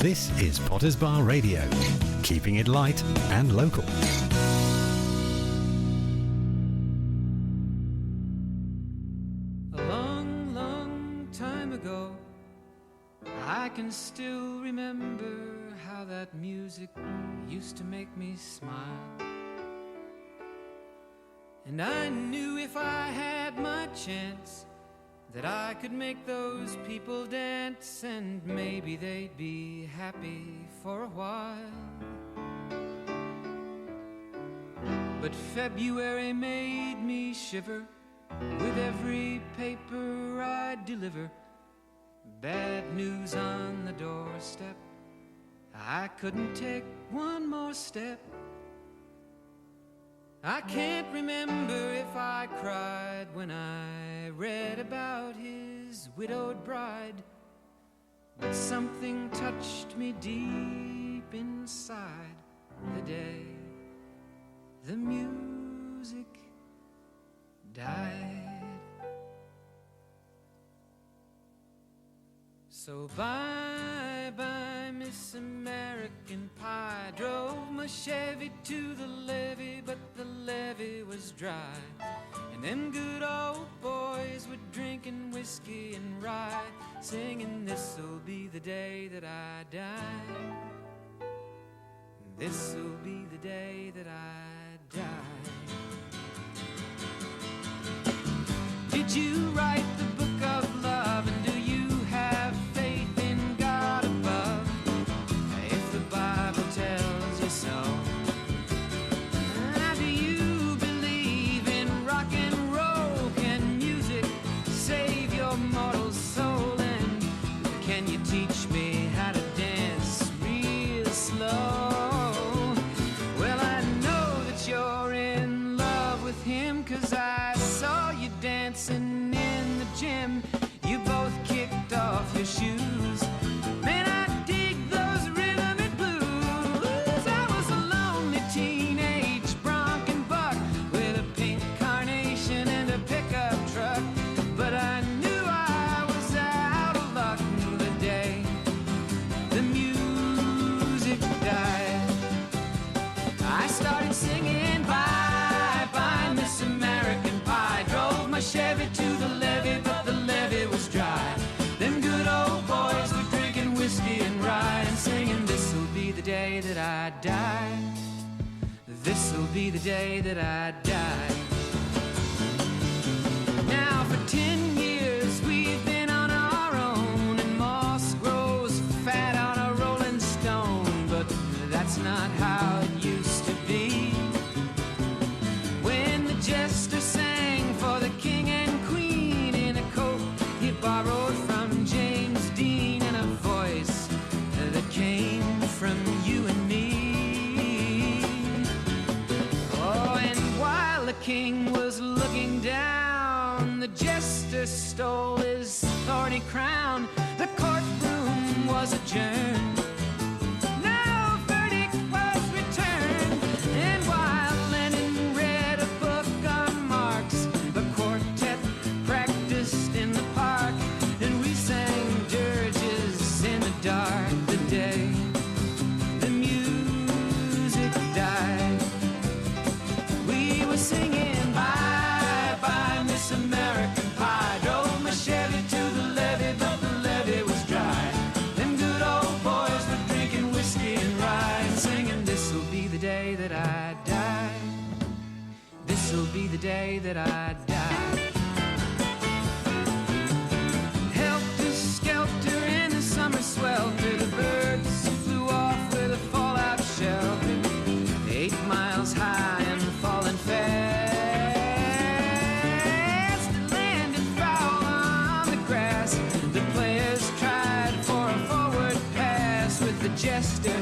This is Potter's Bar Radio, keeping it light and local. A long, long time ago, I can still remember how that music used to make me smile. And I knew if I had my chance that I could make those people dance, and maybe they'd be happy for a while. But February made me shiver with every paper I deliver. Bad news on the doorstep, I couldn't take one more step. I can't remember if I cried when I read about his widowed bride, but something touched me deep inside the day the music died. So bye-bye, Miss American Pie. Drove my Chevy to the levee, but the levee was dry. And them good old boys were drinking whiskey and rye, singing, this'll be the day that I die. This'll be the day that I die. Did you write the book of love, and do you have faith in God above? If the Bible tells you so. Do you believe in rock and roll? Can music save your mortal soul? And can you teach me how to dance real slow? Well, I know that you're in love with him, 'cause I saw you dancing in the gym. You both kicked off your shoes. Man, I dig those rhythm and blues. I was a lonely teenage bronc and buck with a pink carnation and a pickup truck, but I knew I was out of luck the day the music died. I started singing bye-bye, Miss American Pie. Drove my Chevy to the levee, but the levee was dry. Them good old boys were drinking whiskey and rye, and singing, this'll be the day that I die. This'll be the day that I die. Now for 10 years we've been on our own, and moss grows fat on a rolling stone, but that's not how it used to be. When the jester sang for the king and queen in a coat he borrowed from James Dean, and a voice that came from you and me. Oh, and while the king was looking down, the jester stole his thorny crown. The courtroom was adjourned. No verdict was returned. And while Lenin read a book on Marx, the quartet practiced in the park, and we sang dirges in the dark the day the music died. We were singing bye-bye, Miss American Pie. Drove my Chevy to the levee, but the levee was dry. Them good old boys were drinking whiskey and rye, and singing, this'll be the day that I die. This'll be the day that I die. Helter-skelter in the summer swelter, the birds flew off with a fallout shelter. 8 miles high and falling fast. It landed foul on the grass. The players tried for a forward pass, with the jester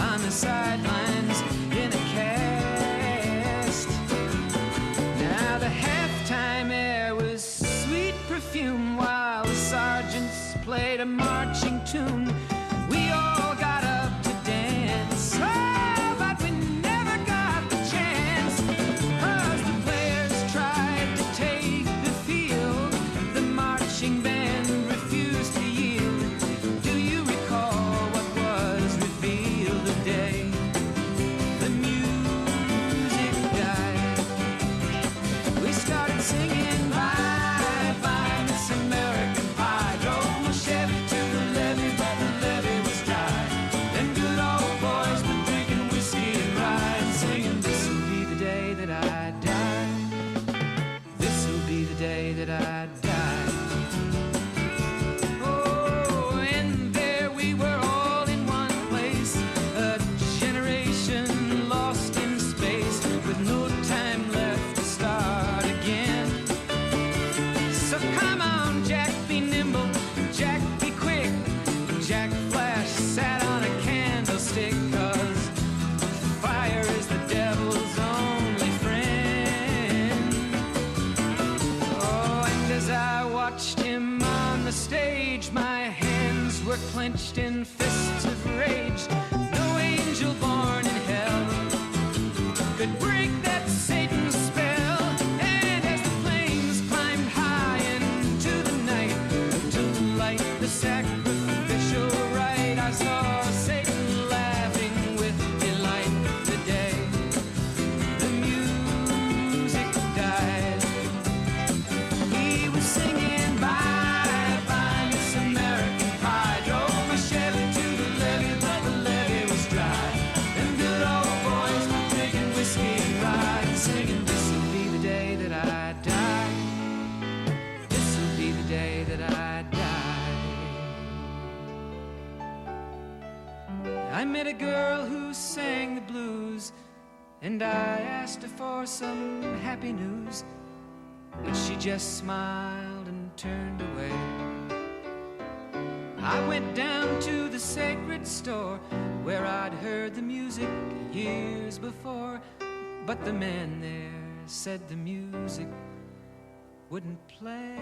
on the sidelines in a cast. Now the halftime air was sweet perfume, while the sergeants played a marching tune. We all got up to dance, oh, but we never got the chance, 'cause the players tried to take the field. The marching band refused to yield. Do you recall what was Jack Flash sat on a candlestick, 'cause fire is the devil's only friend. Oh, and as I watched him on the stage, my hands were clenched in fists of rage. No angel born in hell could break that Satan's spell. And as the flames climbed high into the night to light the sacrificial rite, I saw Satan laughing with delight. The day the music died, he was singing bye bye Miss American Pie. Drove my Chevy to the levee, but the levee was dry. Them good old boys were drinking whiskey and rye, and singing, this'll be the day that I die. This'll be the day that I die. I met a girl who sang the blues, and I asked her for some happy news, but she just smiled and turned away. I went down to the sacred store where I'd heard the music years before, but the man there said the music wouldn't play.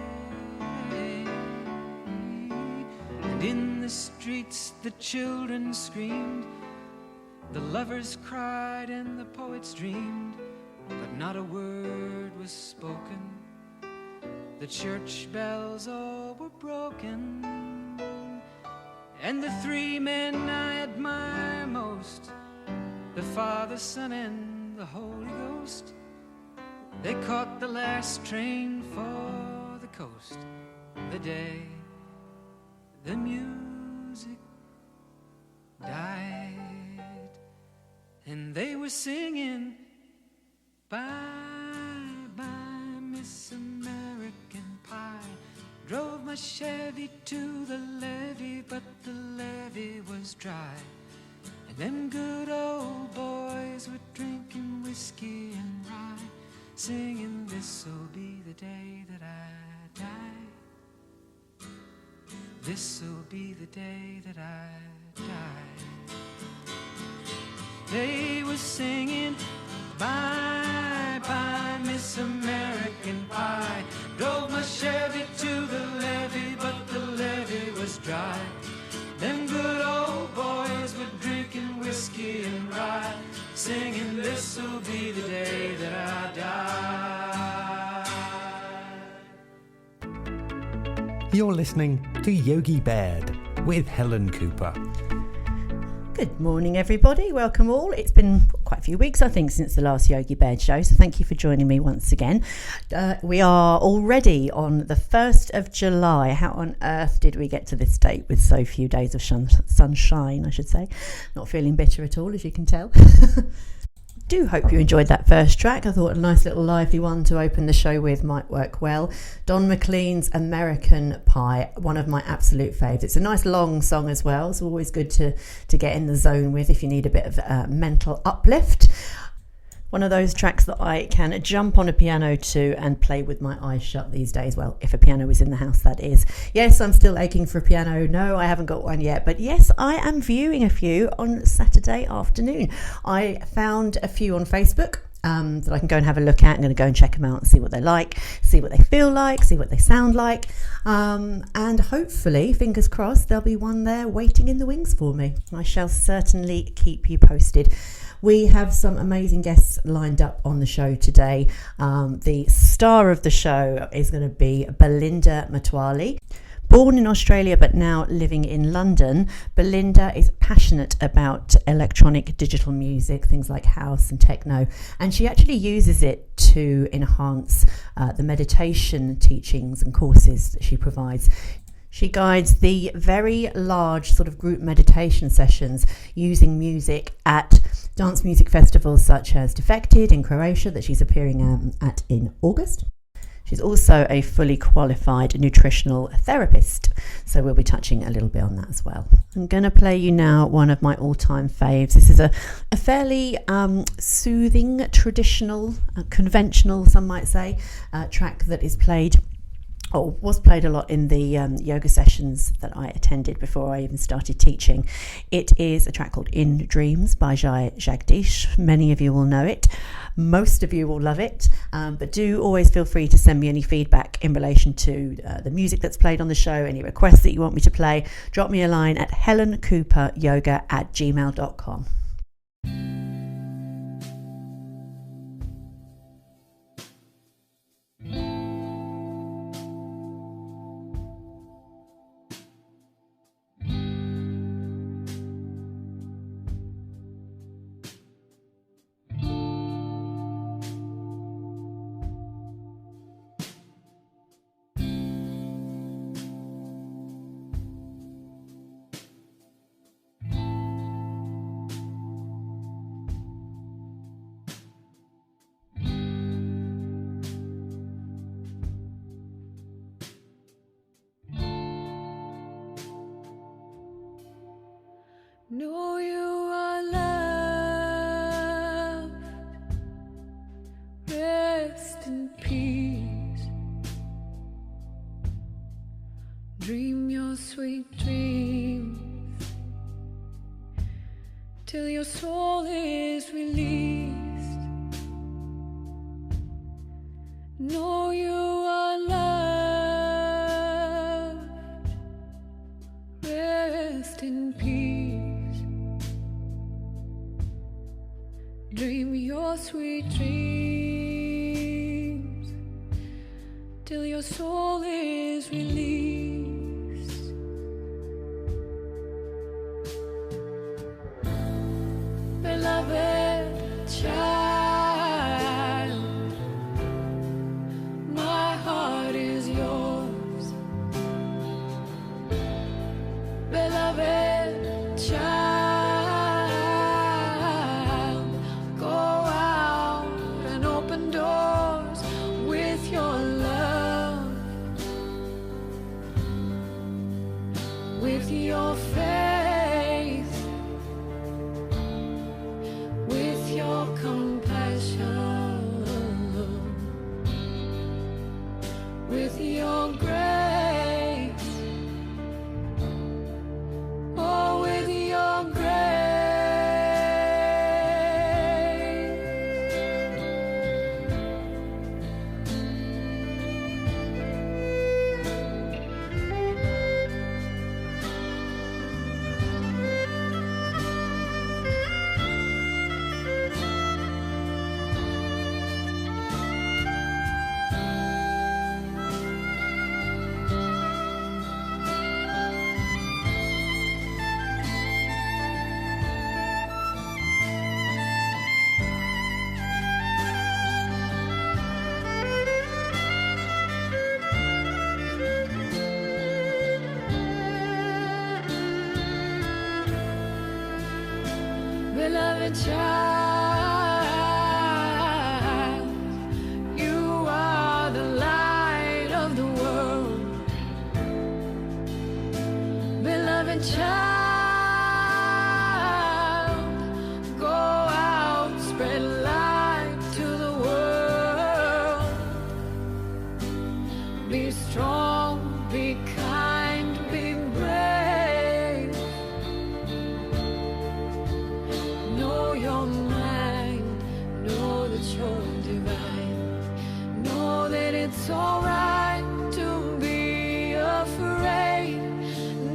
And in the streets the children screamed, the lovers cried and the poets dreamed, but not a word was spoken. The church bells all were broken, and the three men I admire most, the Father, Son, and the Holy Ghost, they caught the last train for the coast. The day the music died, and they were singing bye bye Miss American Pie. Drove my Chevy to the levee, but the levee was dry. And them good old boys were drinking whiskey and rye, singing, this'll be the day that I die. This'll be the day that I die. They were singing bye bye Miss American Pie. Drove my Chevy to the levee, but the levee was dry. Them good old boys were drinking whiskey and rye, singing, this'll be the day that I die. You're listening to Yogi Baird with Helen Cooper. Good morning, everybody. Welcome all. It's been quite a few weeks, I think, since the last Yogi Baird show, so thank you for joining me once again. We are already on the 1st of July. How on earth did we get to this date with so few days of sunshine, I should say? Not feeling bitter at all, as you can tell. Do hope you enjoyed that first track. I thought a nice little lively one to open the show with might work well. Don McLean's American Pie, one of my absolute faves. It's a nice long song as well, so always good to get in the zone with if you need a bit of mental uplift. One of those tracks that I can jump on a piano to and play with my eyes shut these days. Well, if a piano is in the house, that is. Yes, I'm still aching for a piano. No, I haven't got one yet. But yes, I am viewing a few on Saturday afternoon. I found a few on Facebook that I can go and have a look at. I'm going to go and check them out and see what they like, see what they feel like, see what they sound like. And hopefully, fingers crossed, there'll be one there waiting in the wings for me. I shall certainly keep you posted. We have some amazing guests lined up on the show today. The star of the show is going to be Belinda Matwali. Born in Australia but now living in London, Belinda is passionate about electronic digital music, things like house and techno, and she actually uses it to enhance the meditation teachings and courses that she provides. She guides the very large sort of group meditation sessions using music at dance music festivals such as Defected in Croatia that she's appearing at in August. She's also a fully qualified nutritional therapist, so we'll be touching a little bit on that as well. I'm going to play you now one of my all-time faves. This is a fairly soothing, traditional, conventional, some might say, track that is played or was played a lot in the yoga sessions that I attended before I even started teaching. It is a track called In Dreams by Jai Jagdish. Many of you will know it. Most of you will love it, but do always feel free to send me any feedback in relation to the music that's played on the show, any requests that you want me to play. Drop me a line at helencooperyoga@gmail.com. Know you are loved. Rest in peace. Dream your sweet dreams till your soul is released. Know you are loved. Rest in peace. Dream your sweet dreams till your soul is released. Beloved child, my heart is yours. Beloved child, with your faith, with your compassion, with your grace, oh, with your grace. Beloved child, you are the light of the world. Beloved child, go out, spread light to the world. Be strong, be kind, be brave. Know your mind, know that you're divine. Know that it's alright to be afraid.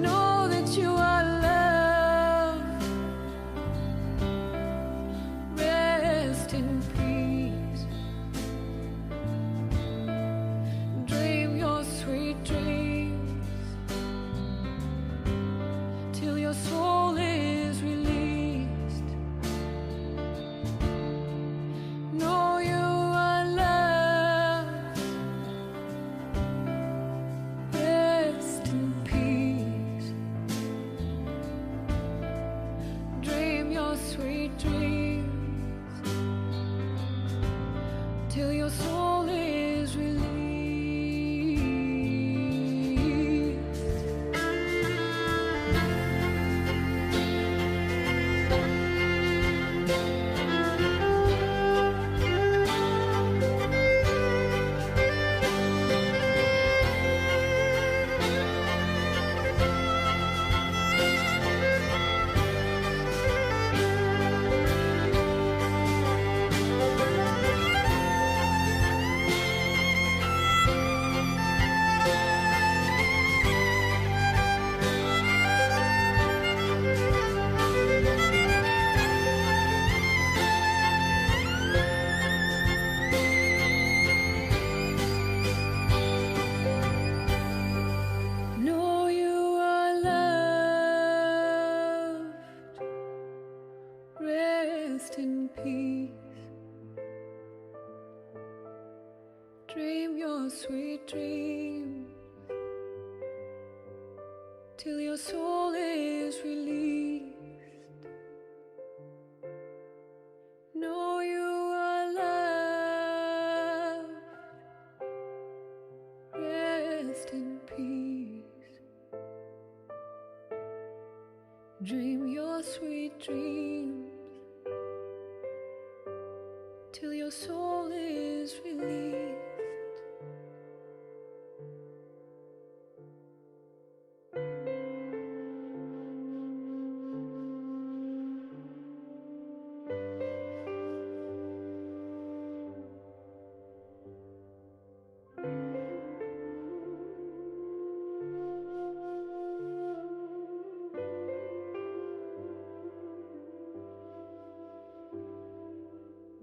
Know that you are loved. Rest in peace. Dream your sweet dreams till your soul is released. Know you are loved. Rest in peace. Dream your sweet dreams till your soul is released. rest in peace. Dream your sweet dreams till your soul is released. Know you are loved. Rest in peace. Dream your sweet dreams till your soul is released.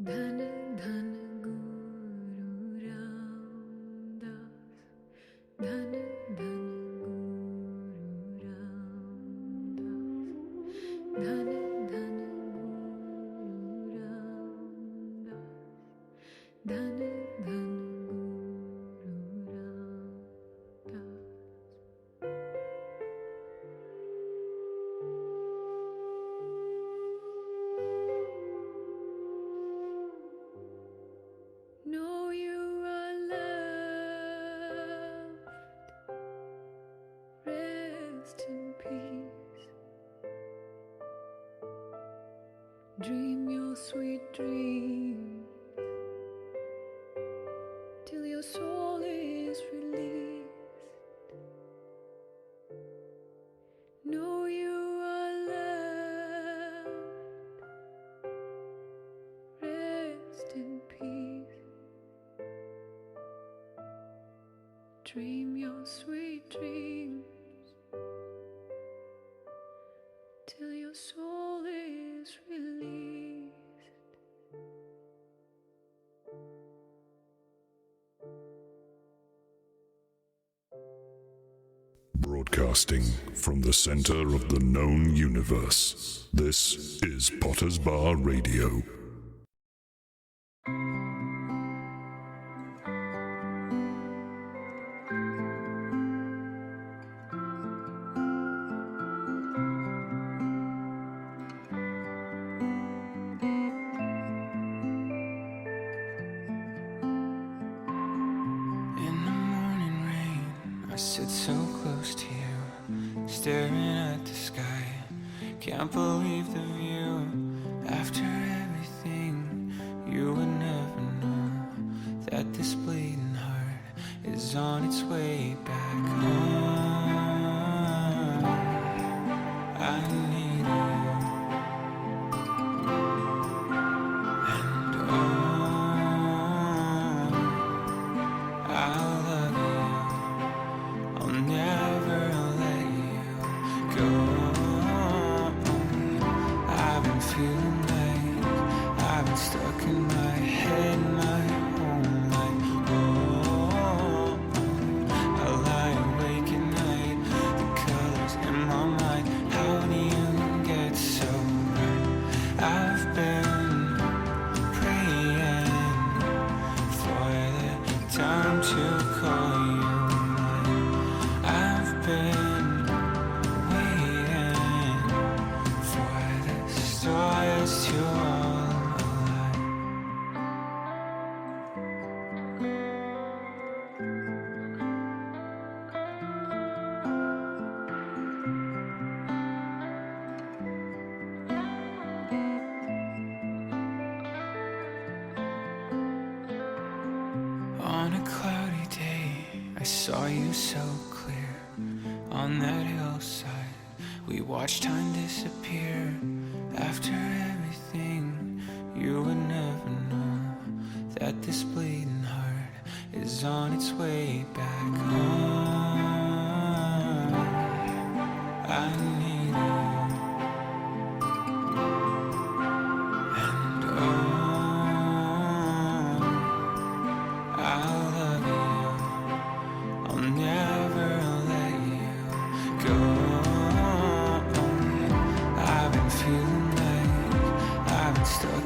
Dhana dhana Guru Ramdas, dhana dhana Guru Ramdas, dhana dhana Guru Ramdas, dhana dhana Guru Ramdas. Know you are loved. Rest in peace. Dream your sweet dreams till your soul is released. Know you are loved. Rest in peace. Dream your sweet dreams till your soul is released. Broadcasting from the center of the known universe, this is Potter's Bar Radio. In the morning rain, I sit so close to you, staring at the sky. Can't believe the view. After everything, you would never know that this bleeding heart is on its way back home. I need you. And I love you. I'll never let you go. I've been feeling like I've been stuck in my head my whole life. I lie awake at night, the colors in my mind. How do you get so bright? I've been praying for the time to call you mine. I've been waiting for the stars to all align. On a cloudy day, I saw you so clear. On that hillside, we watched time disappear. After everything, you would never know that this bleeding heart is on its way back home. I need you. And I love you. I'll never let you go. I've been feeling like I've been stuck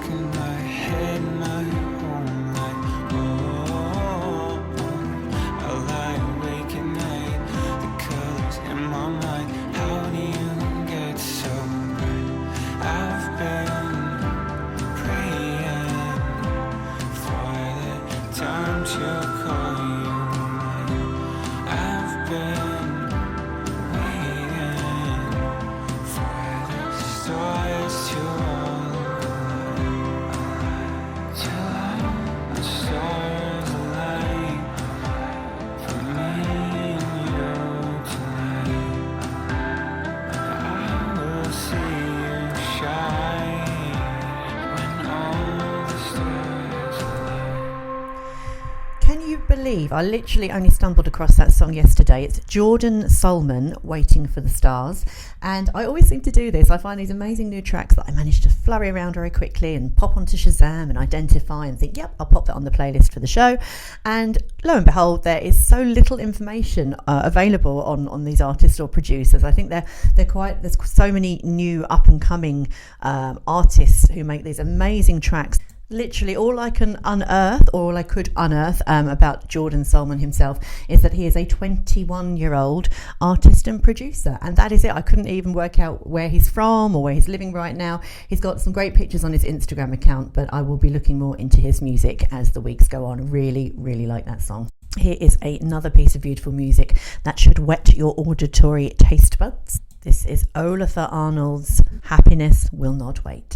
believe I literally only stumbled across that song yesterday. It's Jordan Solman, Waiting for the Stars. And I always seem to do this. I find these amazing new tracks that I manage to flurry around very quickly and pop onto Shazam and identify and think, yep, I'll pop that on the playlist for the show. And lo and behold, there is so little information available on these artists or producers. I think there's so many new up and coming artists who make these amazing tracks. Literally all I can unearth, or all I could unearth about Jordan Solman himself, is that he is a 21-year-old artist and producer, and that is it. I couldn't even work out where he's from or where he's living right now. He's got some great pictures on his Instagram account, but I will be looking more into his music as the weeks go on. Really, really like that song. Here is another piece of beautiful music that should whet your auditory taste buds. This is Olafur Arnold's Happiness Will Not Wait.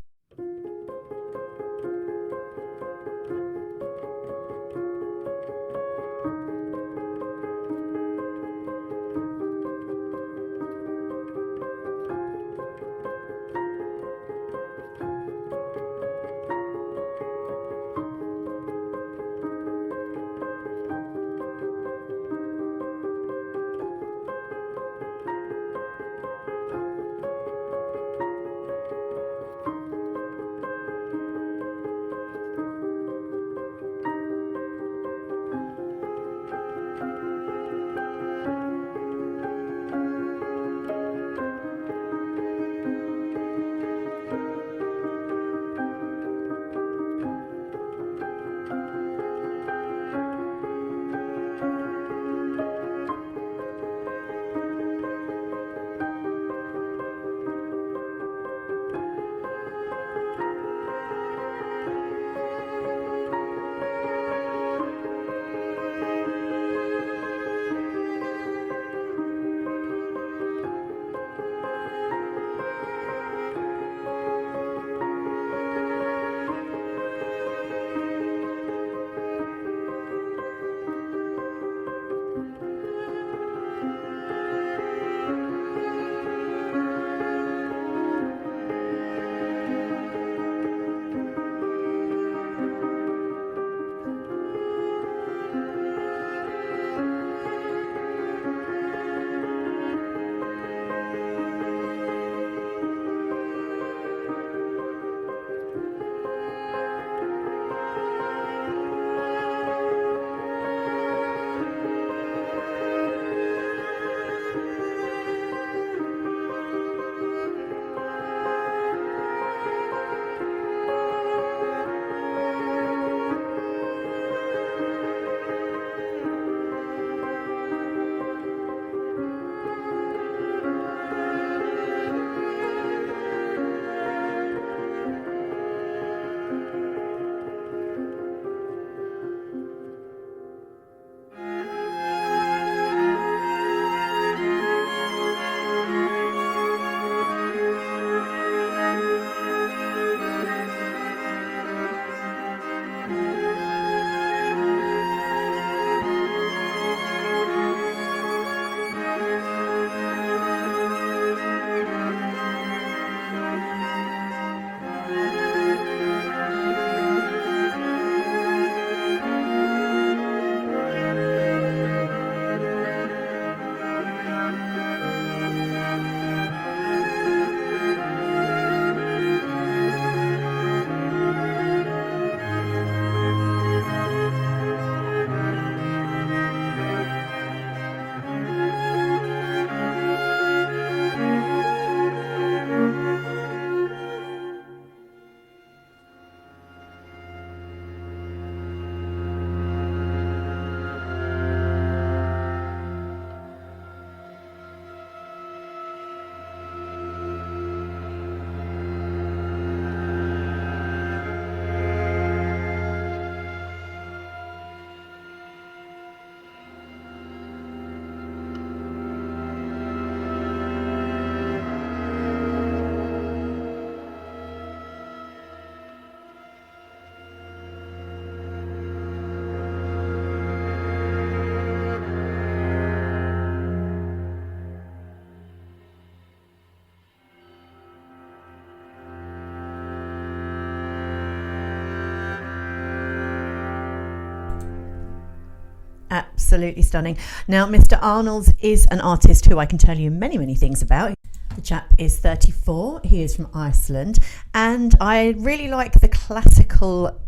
absolutely stunning. Now, Mr. Arnold's is an artist who I can tell you many, many things about. The chap is 34, he is from Iceland, and I really like the classical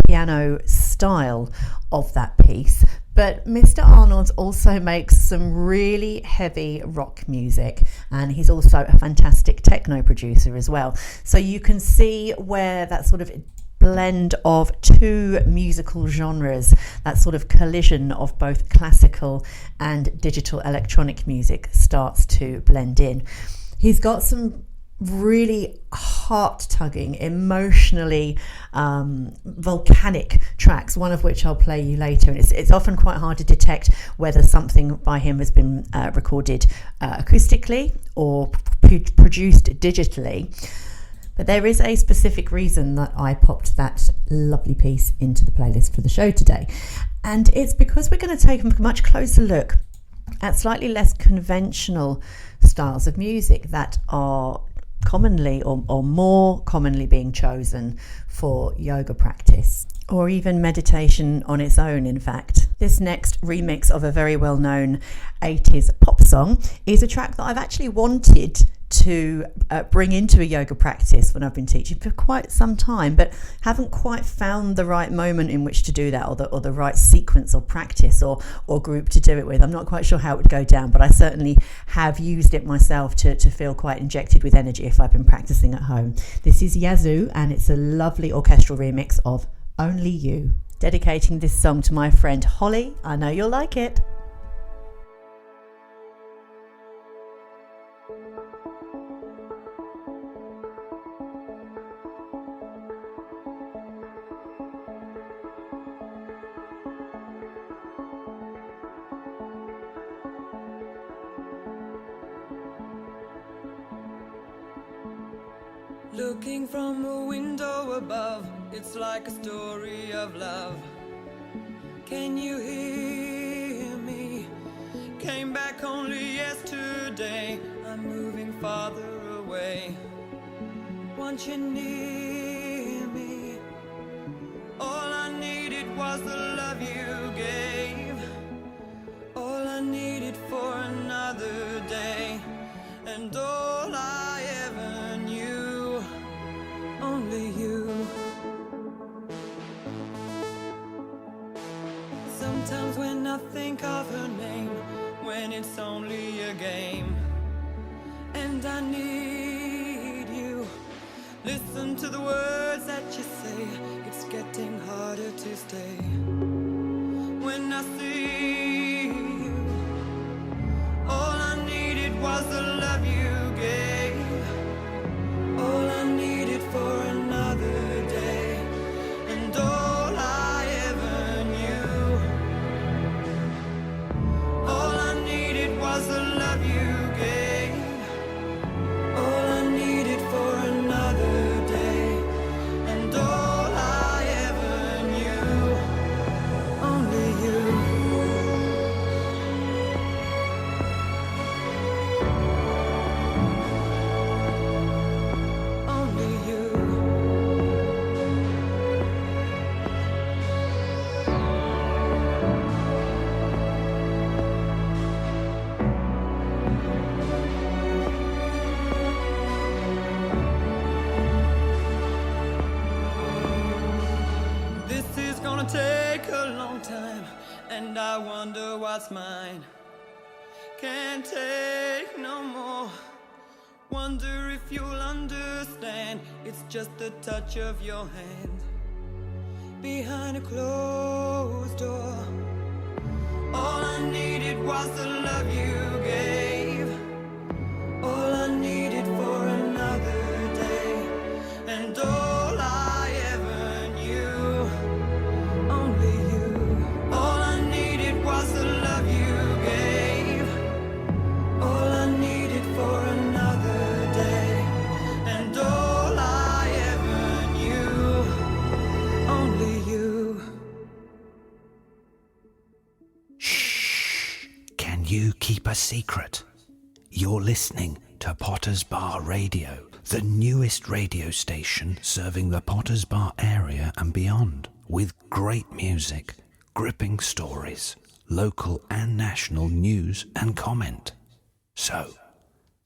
piano style of that piece. But Mr. Arnold also makes some really heavy rock music, and he's also a fantastic techno producer as well. So you can see where that sort of blend of two musical genres, that sort of collision of both classical and digital electronic music starts to blend in. He's got some really heart-tugging, emotionally volcanic tracks, one of which I'll play you later, and it's often quite hard to detect whether something by him has been recorded acoustically or produced digitally. But there is a specific reason that I popped that lovely piece into the playlist for the show today, and it's because we're going to take a much closer look at slightly less conventional styles of music that are commonly or more commonly being chosen for yoga practice, or even meditation on its own, in fact. This next remix of a very well-known 80s pop song is a track that I've actually wanted to bring into a yoga practice when I've been teaching for quite some time, but haven't quite found the right moment in which to do that, or the right sequence or practice or group to do it with. I'm not quite sure how it would go down, but I certainly have used it myself to feel quite injected with energy if I've been practicing at home. This is Yazoo, and it's a lovely orchestral remix of Only You. Dedicating this song to my friend Holly. I know you'll like it. Looking from a window above, it's like a story of love. Can you hear me? Came back only yesterday. I'm moving farther away. Want you near me? All I needed was the love you gave. All I needed for another day. And all I ever knew, only you. Sometimes when I think of her name, when it's only a game, and I need you, listen to the words that you say, it's getting harder to stay. When I see you, all I needed was the love you gave. All I needed for another day, and all I ever knew. All I needed was the love you gave. All I needed for another day, and all I ever knew, only you. Take a long time, and I wonder what's mine. Can't take no more. Wonder if you'll understand. It's just the touch of your hand behind a closed door. All I needed was the love you gave. All I needed for another day, and all I ever knew, only you. All I needed was the love you gave. All I needed for another day, and all I ever knew, only you. Shh! Can you keep a secret? You're listening to Potter's Bar Radio, the newest radio station serving the Potter's Bar area and beyond, with great music, gripping stories, local and national news and comment. So,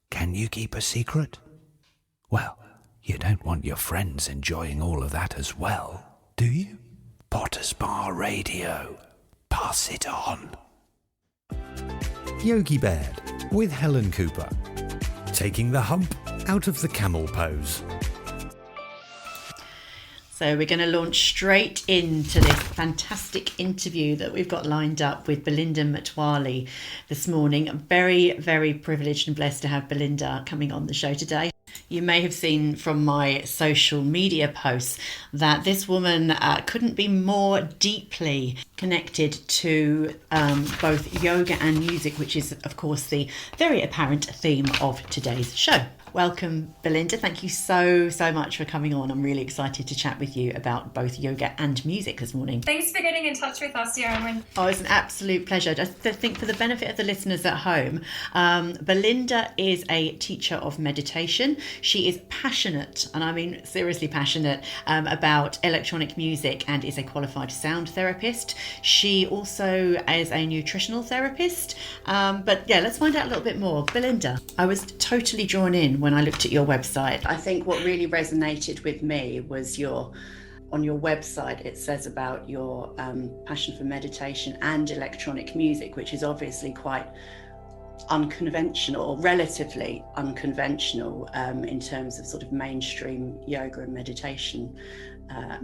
can you keep a secret? Well, you don't want your friends enjoying all of that as well, do you? Potter's Bar Radio. Pass it on. Yogi Baird with Helen Cooper. Taking the hump out of the camel pose. So we're going to launch straight into this fantastic interview that we've got lined up with Belinda Matwali this morning. I'm very, very privileged and blessed to have Belinda coming on the show today. You may have seen from my social media posts that this woman couldn't be more deeply connected to both yoga and music, which is, of course, the very apparent theme of today's show. Welcome, Belinda. Thank you so much for coming on. I'm really excited to chat with you about both yoga and music this morning. Thanks for getting in touch with us, Erin. Oh, it's an absolute pleasure. Just to think, for the benefit of the listeners at home, Belinda is a teacher of meditation. She is passionate, and I mean seriously passionate, about electronic music and is a qualified sound therapist. She also is a nutritional therapist. But yeah, let's find out a little bit more. Belinda, I was totally drawn in when I looked at your website. I think what really resonated with me was on your website, it says about your passion for meditation and electronic music, which is obviously quite unconventional, relatively unconventional in terms of sort of mainstream yoga and meditation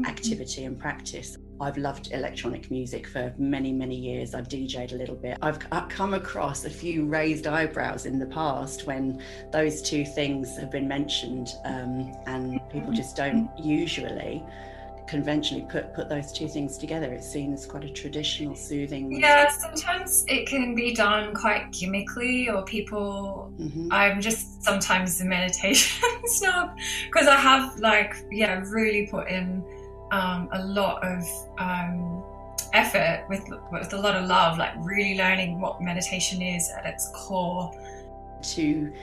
activity and practice. I've loved electronic music for many, many years. I've DJ'd a little bit. I've come across a few raised eyebrows in the past when those two things have been mentioned, and people just don't usually conventionally put those two things together. It's seen as quite a traditional, soothing. Yeah, sometimes it can be done quite gimmickly, or people. I'm just sometimes a meditation snob because I have really put in a lot of effort with a lot of love, like really learning what meditation is at its core. Two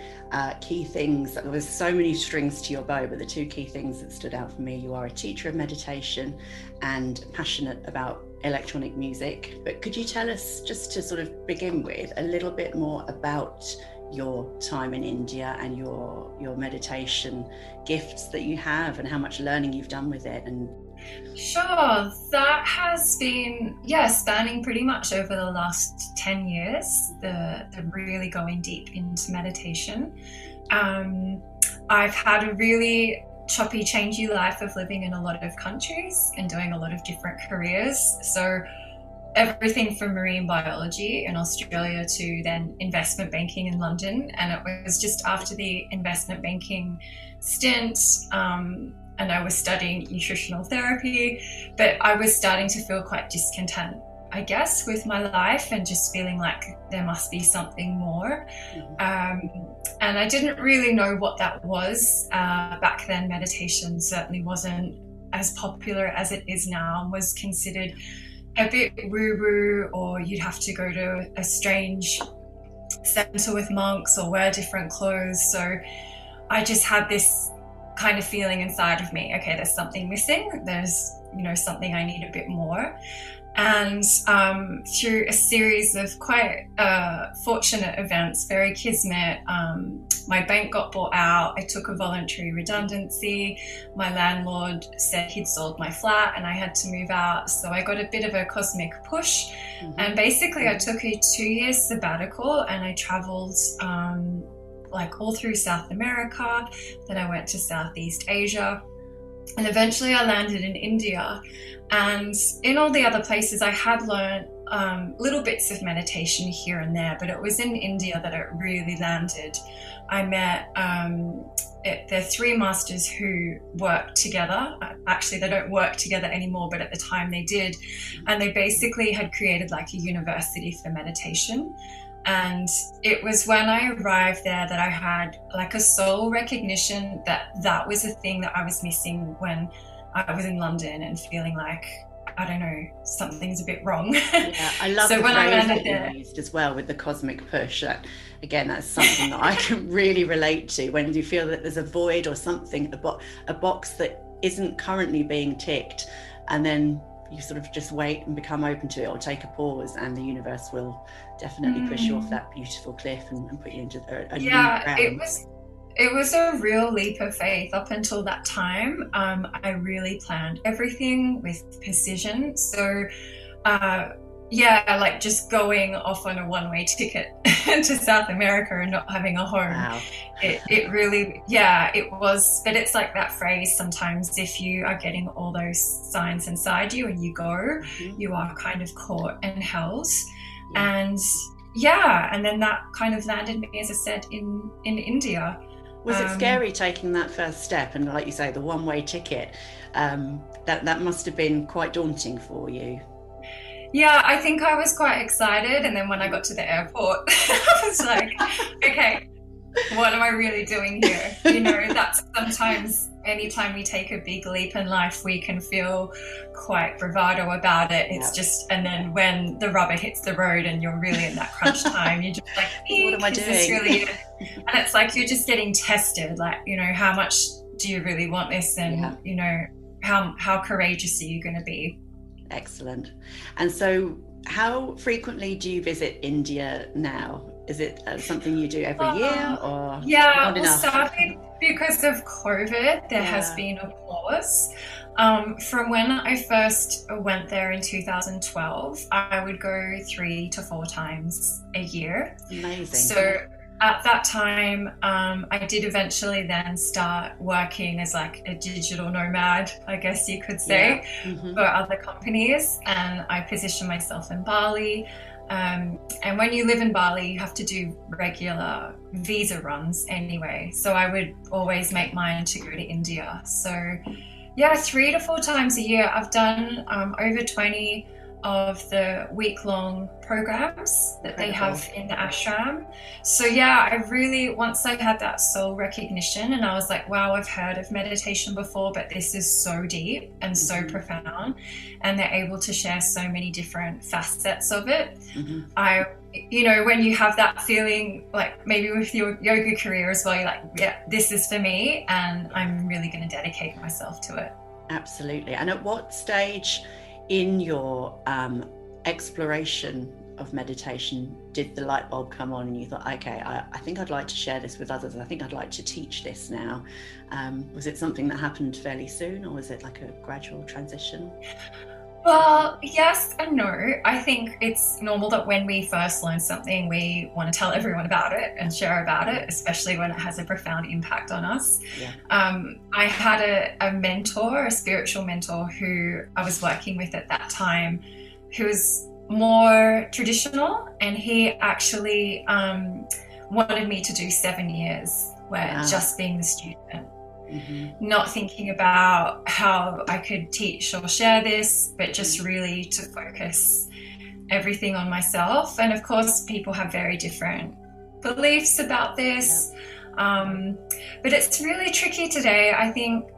key things. There was so many strings to your bow, but the two key things that stood out for me: you are a teacher of meditation and passionate about electronic music. But could you tell us, just to sort of begin with, a little bit more about your time in India and your meditation gifts that you have and how much learning you've done with it? And Sure, that has been, spanning pretty much over the last 10 years, the really going deep into meditation. I've had a really choppy, changey life of living in a lot of countries and doing a lot of different careers. So everything from marine biology in Australia to then investment banking in London. And it was just after the investment banking stint, and I was studying nutritional therapy, but I was starting to feel quite discontent, I guess, with my life and just feeling like there must be something more. And I didn't really know what that was. Back then, meditation certainly wasn't as popular as it is now and was considered a bit woo-woo, or you'd have to go to a strange center with monks or wear different clothes. So I just had this kind of feeling inside of me, okay, there's something missing, there's something I need a bit more. And through a series of quite fortunate events, very kismet, my bank got bought out, I took a voluntary redundancy, my landlord said he'd sold my flat and I had to move out, so I got a bit of a cosmic push. And basically I took a 2-year sabbatical and I traveled all through South America, then I went to Southeast Asia, and eventually I landed in India. And in all the other places I had learned little bits of meditation here and there, but it was in India that it really landed. I met there are 3 masters who work together. Actually, they don't work together anymore, but at the time they did. And they basically had created like a university for meditation. And it was when I arrived there that I had like a soul recognition that was a thing that I was missing when I was in London and feeling like, I don't know, something's a bit wrong. Yeah, I love so the when I phrase landed that there, you used as well with the cosmic push. Again, that's something that I can really relate to when you feel that there's a void or something, a box that isn't currently being ticked, and then you sort of just wait and become open to it, or take a pause, and the universe will definitely push you off that beautiful cliff and put you into a new realm. It was a real leap of faith. Up until that time, I really planned everything with precision. So, like just going off on a one-way ticket to South America and not having a home. Wow. It really, it was. But it's like that phrase sometimes, if you are getting all those signs inside you and you go, you are kind of caught and held. And then that kind of landed me, as I said, in India. Was it scary taking that first step? And like you say, the one-way ticket, that must have been quite daunting for you. Yeah, I think I was quite excited. And then when I got to the airport, I was like, okay, what am I really doing here? You know, that's sometimes anytime we take a big leap in life, we can feel quite bravado about it. It's just, and then when the rubber hits the road and you're really in that crunch time, you're just like, what am I doing? And it's like you're just getting tested, like, you know, how much do you really want this? And, you know, how courageous are you going to be? Excellent. And so how frequently do you visit India now? Is it something you do every year, or not enough? Starting because of COVID, there has been a pause. From when I first went there in 2012, I would go 3 to 4 times a year. Amazing. So at that time, I did eventually then start working as like a digital nomad, I guess you could say, for other companies. And I positioned myself in Bali. And when you live in Bali, you have to do regular visa runs anyway. So I would always make mine to go to India. So 3 to 4 times a year. I've done over 20 of the week-long programs that they have in the ashram. So I really, once I had that soul recognition and I was like, wow, I've heard of meditation before, but this is so deep and so profound, and they're able to share so many different facets of it. When you have that feeling, like maybe with your yoga career as well, you're like, this is for me, and I'm really going to dedicate myself to it. Absolutely. And at what stage in your exploration of meditation did the light bulb come on and you thought, okay, I think I'd like to share this with others, I think I'd like to teach this now? Was it something that happened fairly soon, or was it like a gradual transition? Well, yes and no. I think it's normal that when we first learn something, we want to tell everyone about it and share about it, especially when it has a profound impact on us. I had a mentor, a spiritual mentor, who I was working with at that time, who was more traditional, and he actually wanted me to do 7 years where just being the student. Not thinking about how I could teach or share this, but just really to focus everything on myself. And of course, people have very different beliefs about this. But it's really tricky today. I think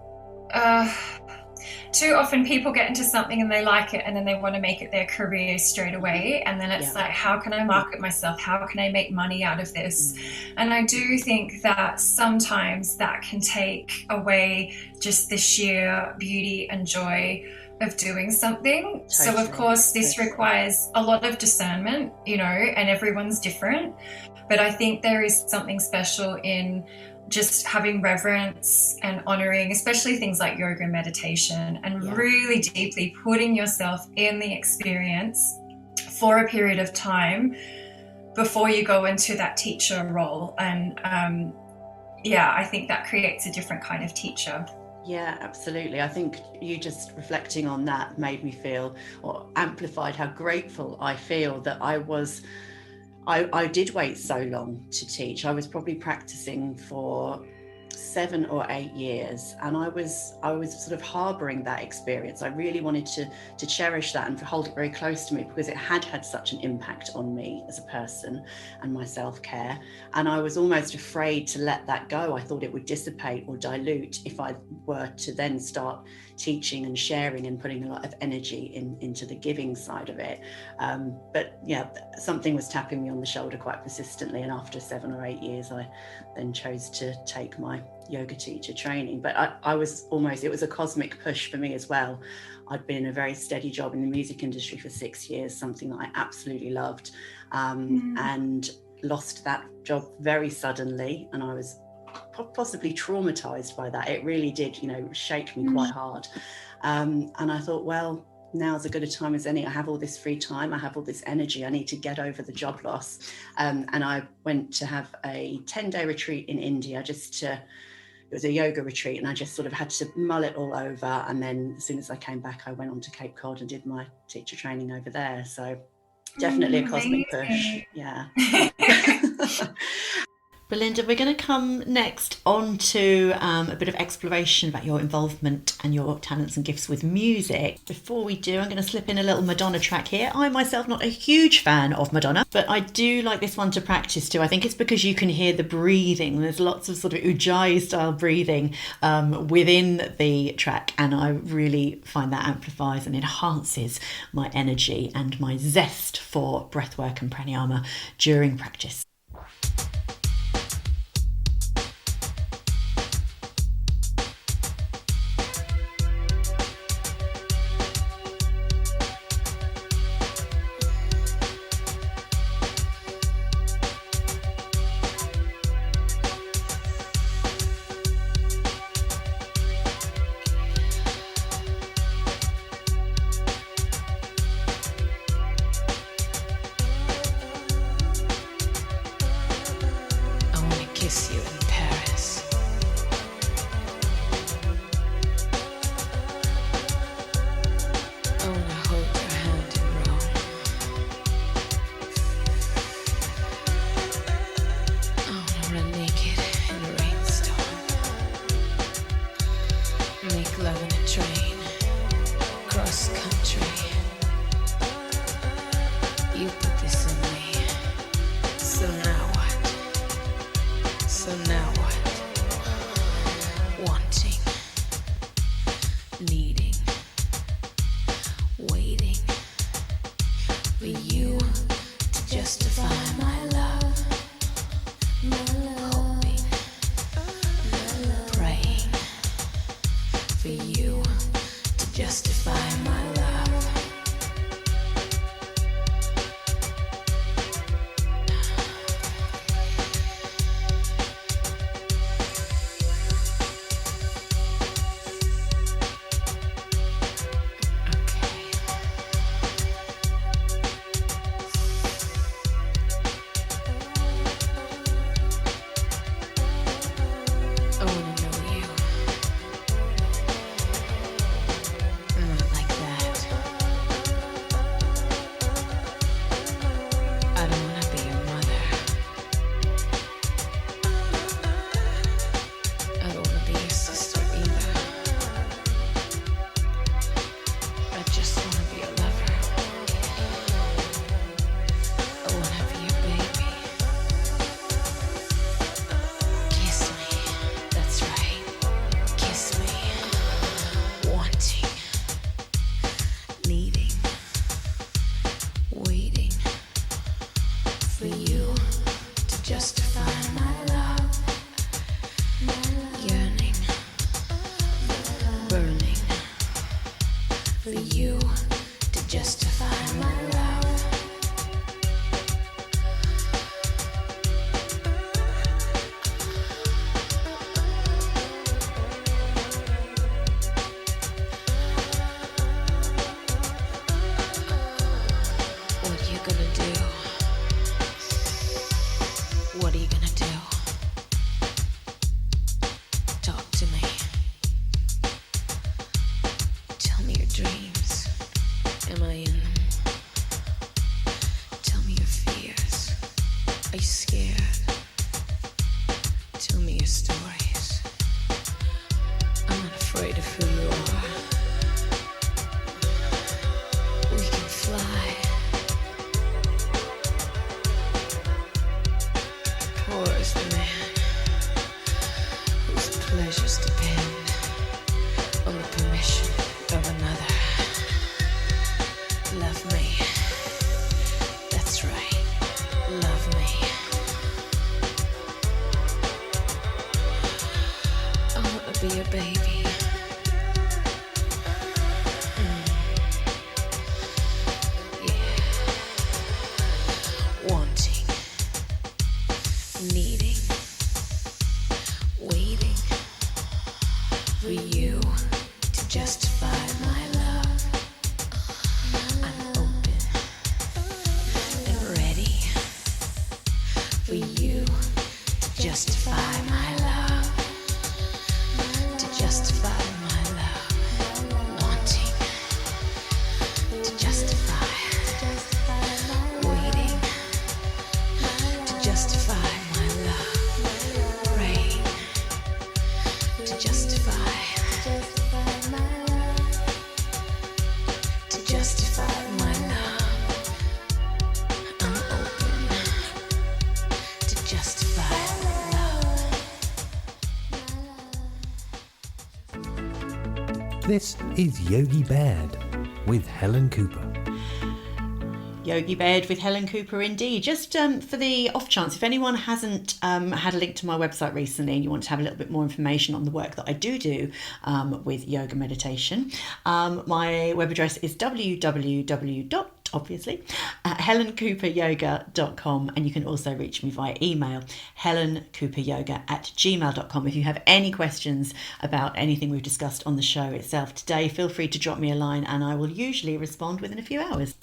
too often people get into something and they like it, and then they want to make it their career straight away. And then it's like, how can I market myself? How can I make money out of this? And I do think that sometimes that can take away just the sheer beauty and joy of doing something. So of course, this requires a lot of discernment, and everyone's different. But I think there is something special in just having reverence and honoring, especially things like yoga and meditation, and really deeply putting yourself in the experience for a period of time before you go into that teacher role. And I think that creates a different kind of teacher. Yeah, absolutely. I think you just reflecting on that made me feel, or amplified how grateful I feel that I did wait so long to teach. I was probably practicing for 7 or 8 years, and I was sort of harboring that experience. I really wanted to cherish that and to hold it very close to me, because it had such an impact on me as a person and my self-care. And I was almost afraid to let that go. I thought it would dissipate or dilute if I were to then start teaching and sharing and putting a lot of energy into the giving side of it. But something was tapping me on the shoulder quite persistently, and after 7 or 8 years I then chose to take my yoga teacher training, but I was almost, it was a cosmic push for me as well. I'd been in a very steady job in the music industry for 6 years, something that I absolutely loved, and lost that job very suddenly, and I was possibly traumatized by that. It really did, shake me quite hard. And I thought, well, now's as good a time as any. I have all this free time, I have all this energy, I need to get over the job loss. And I went to have a 10-day retreat in India, it was a yoga retreat, and I just sort of had to mull it all over. And then as soon as I came back, I went on to Cape Cod and did my teacher training over there. So definitely a cosmic push. Yeah. Belinda, we're going to come next on to a bit of exploration about your involvement and your talents and gifts with music. Before we do, I'm going to slip in a little Madonna track here. I myself not a huge fan of Madonna, but I do like this one to practice to. I think it's because you can hear the breathing. There's lots of sort of Ujjayi style breathing within the track, and I really find that amplifies and enhances my energy and my zest for breathwork and pranayama during practice. Kiss you in Paris. I wanna hold your hand in Rome. I wanna run naked in a rainstorm. Make love in a train, cross country. You put this in me, so now what? So now what? Wanting, needing, waiting for you to justify my love. Hoping, praying for you to justify my love. I wanna know you. Not like that. I don't wanna be your mother. I don't wanna be your sister either. I just wanna be your lover. I wanna be your baby. Kiss me. That's right. Kiss me. Wanting, needing, waiting for you to justify my love. Yearning, burning for you to justify my love. What you gonna do? What are you gonna do? Talk to me. Tell me your dreams. Am I in them? Tell me your fears. Are you scared? Tell me your stories. I'm not afraid of who you are. We can fly. Poor is the man whose pleasures depend on the permission of another. Love me. That's right. Love me. baby. Yeah. Wanting, needing, waiting for you to justify my love. I'm open and ready for you to justify my love. To justify my love. Wanting to justify. Waiting to justify my love. Praying to justify. To justify my love. I'm open to justify my love. This is Yogi Baird with Helen Cooper. Yogi Baird with Helen Cooper indeed. Just for the off chance, if anyone hasn't had a link to my website recently and you want to have a little bit more information on the work that I do with yoga meditation, my web address is helencooperyoga.com, and you can also reach me via email, helencooperyoga@gmail.com. If you have any questions about anything we've discussed on the show itself today, feel free to drop me a line and I will usually respond within a few hours.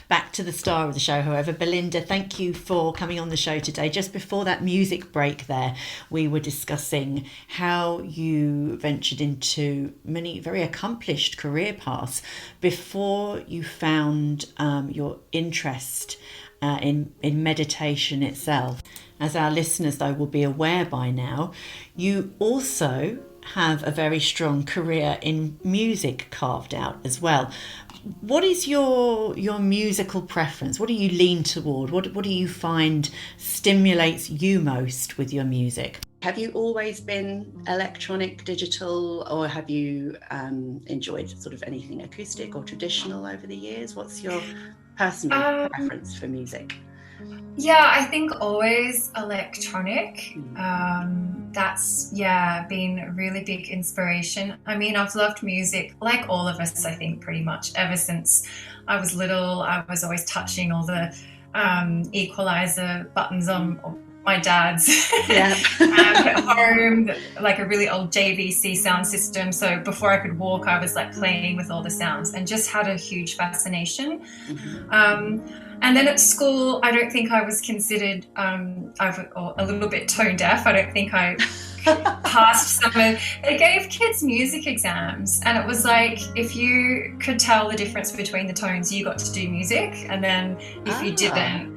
Back to the star of the show, however. Belinda, thank you for coming on the show today. Just before that music break there, we were discussing how you ventured into many very accomplished career paths before you found your interest in meditation itself. As our listeners, though, will be aware by now, you also have a very strong career in music carved out as well. What is your musical preference? What do you lean toward? What do you find stimulates you most with your music? Have you always been electronic, digital, or have you enjoyed sort of anything acoustic or traditional over the years? What's your personal preference for music? Yeah, I think always electronic. That's been a really big inspiration. I mean, I've loved music like all of us, I think, pretty much ever since I was little. I was always touching all the equalizer buttons on my dad's at home, like a really old JVC sound system. So before I could walk, I was like playing with all the sounds and just had a huge fascination. And then at school, I don't think I was considered a little bit tone deaf. I don't think I passed they gave kids music exams, and it was like if you could tell the difference between the tones, you got to do music, and then if you didn't,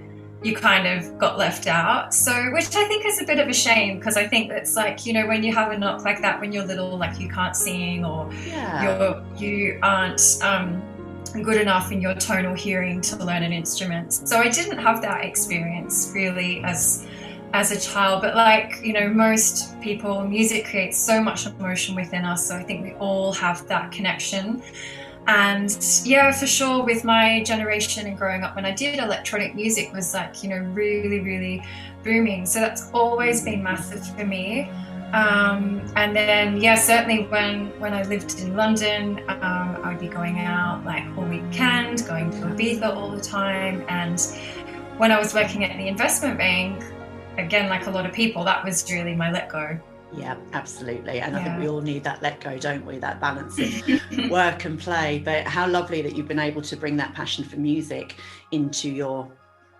you kind of got left out. So, which I think is a bit of a shame, because I think that's like, you know, when you have a knock like that when you're little, like you can't sing or you aren't good enough in your tonal hearing to learn an instrument. So I didn't have that experience really as a child, but like, you know, most people, music creates so much emotion within us. So I think we all have that connection. And yeah, for sure, with my generation and growing up, when I did electronic music was like, you know, really, really booming. So that's always been massive for me. And then, yeah, certainly when I lived in London, I'd be going out like all weekend, going to Ibiza all the time. And when I was working at the investment bank, again, like a lot of people, that was really my let go. Yeah, absolutely. And I think we all need that let go, don't we? That balance of work and play. But how lovely that you've been able to bring that passion for music into your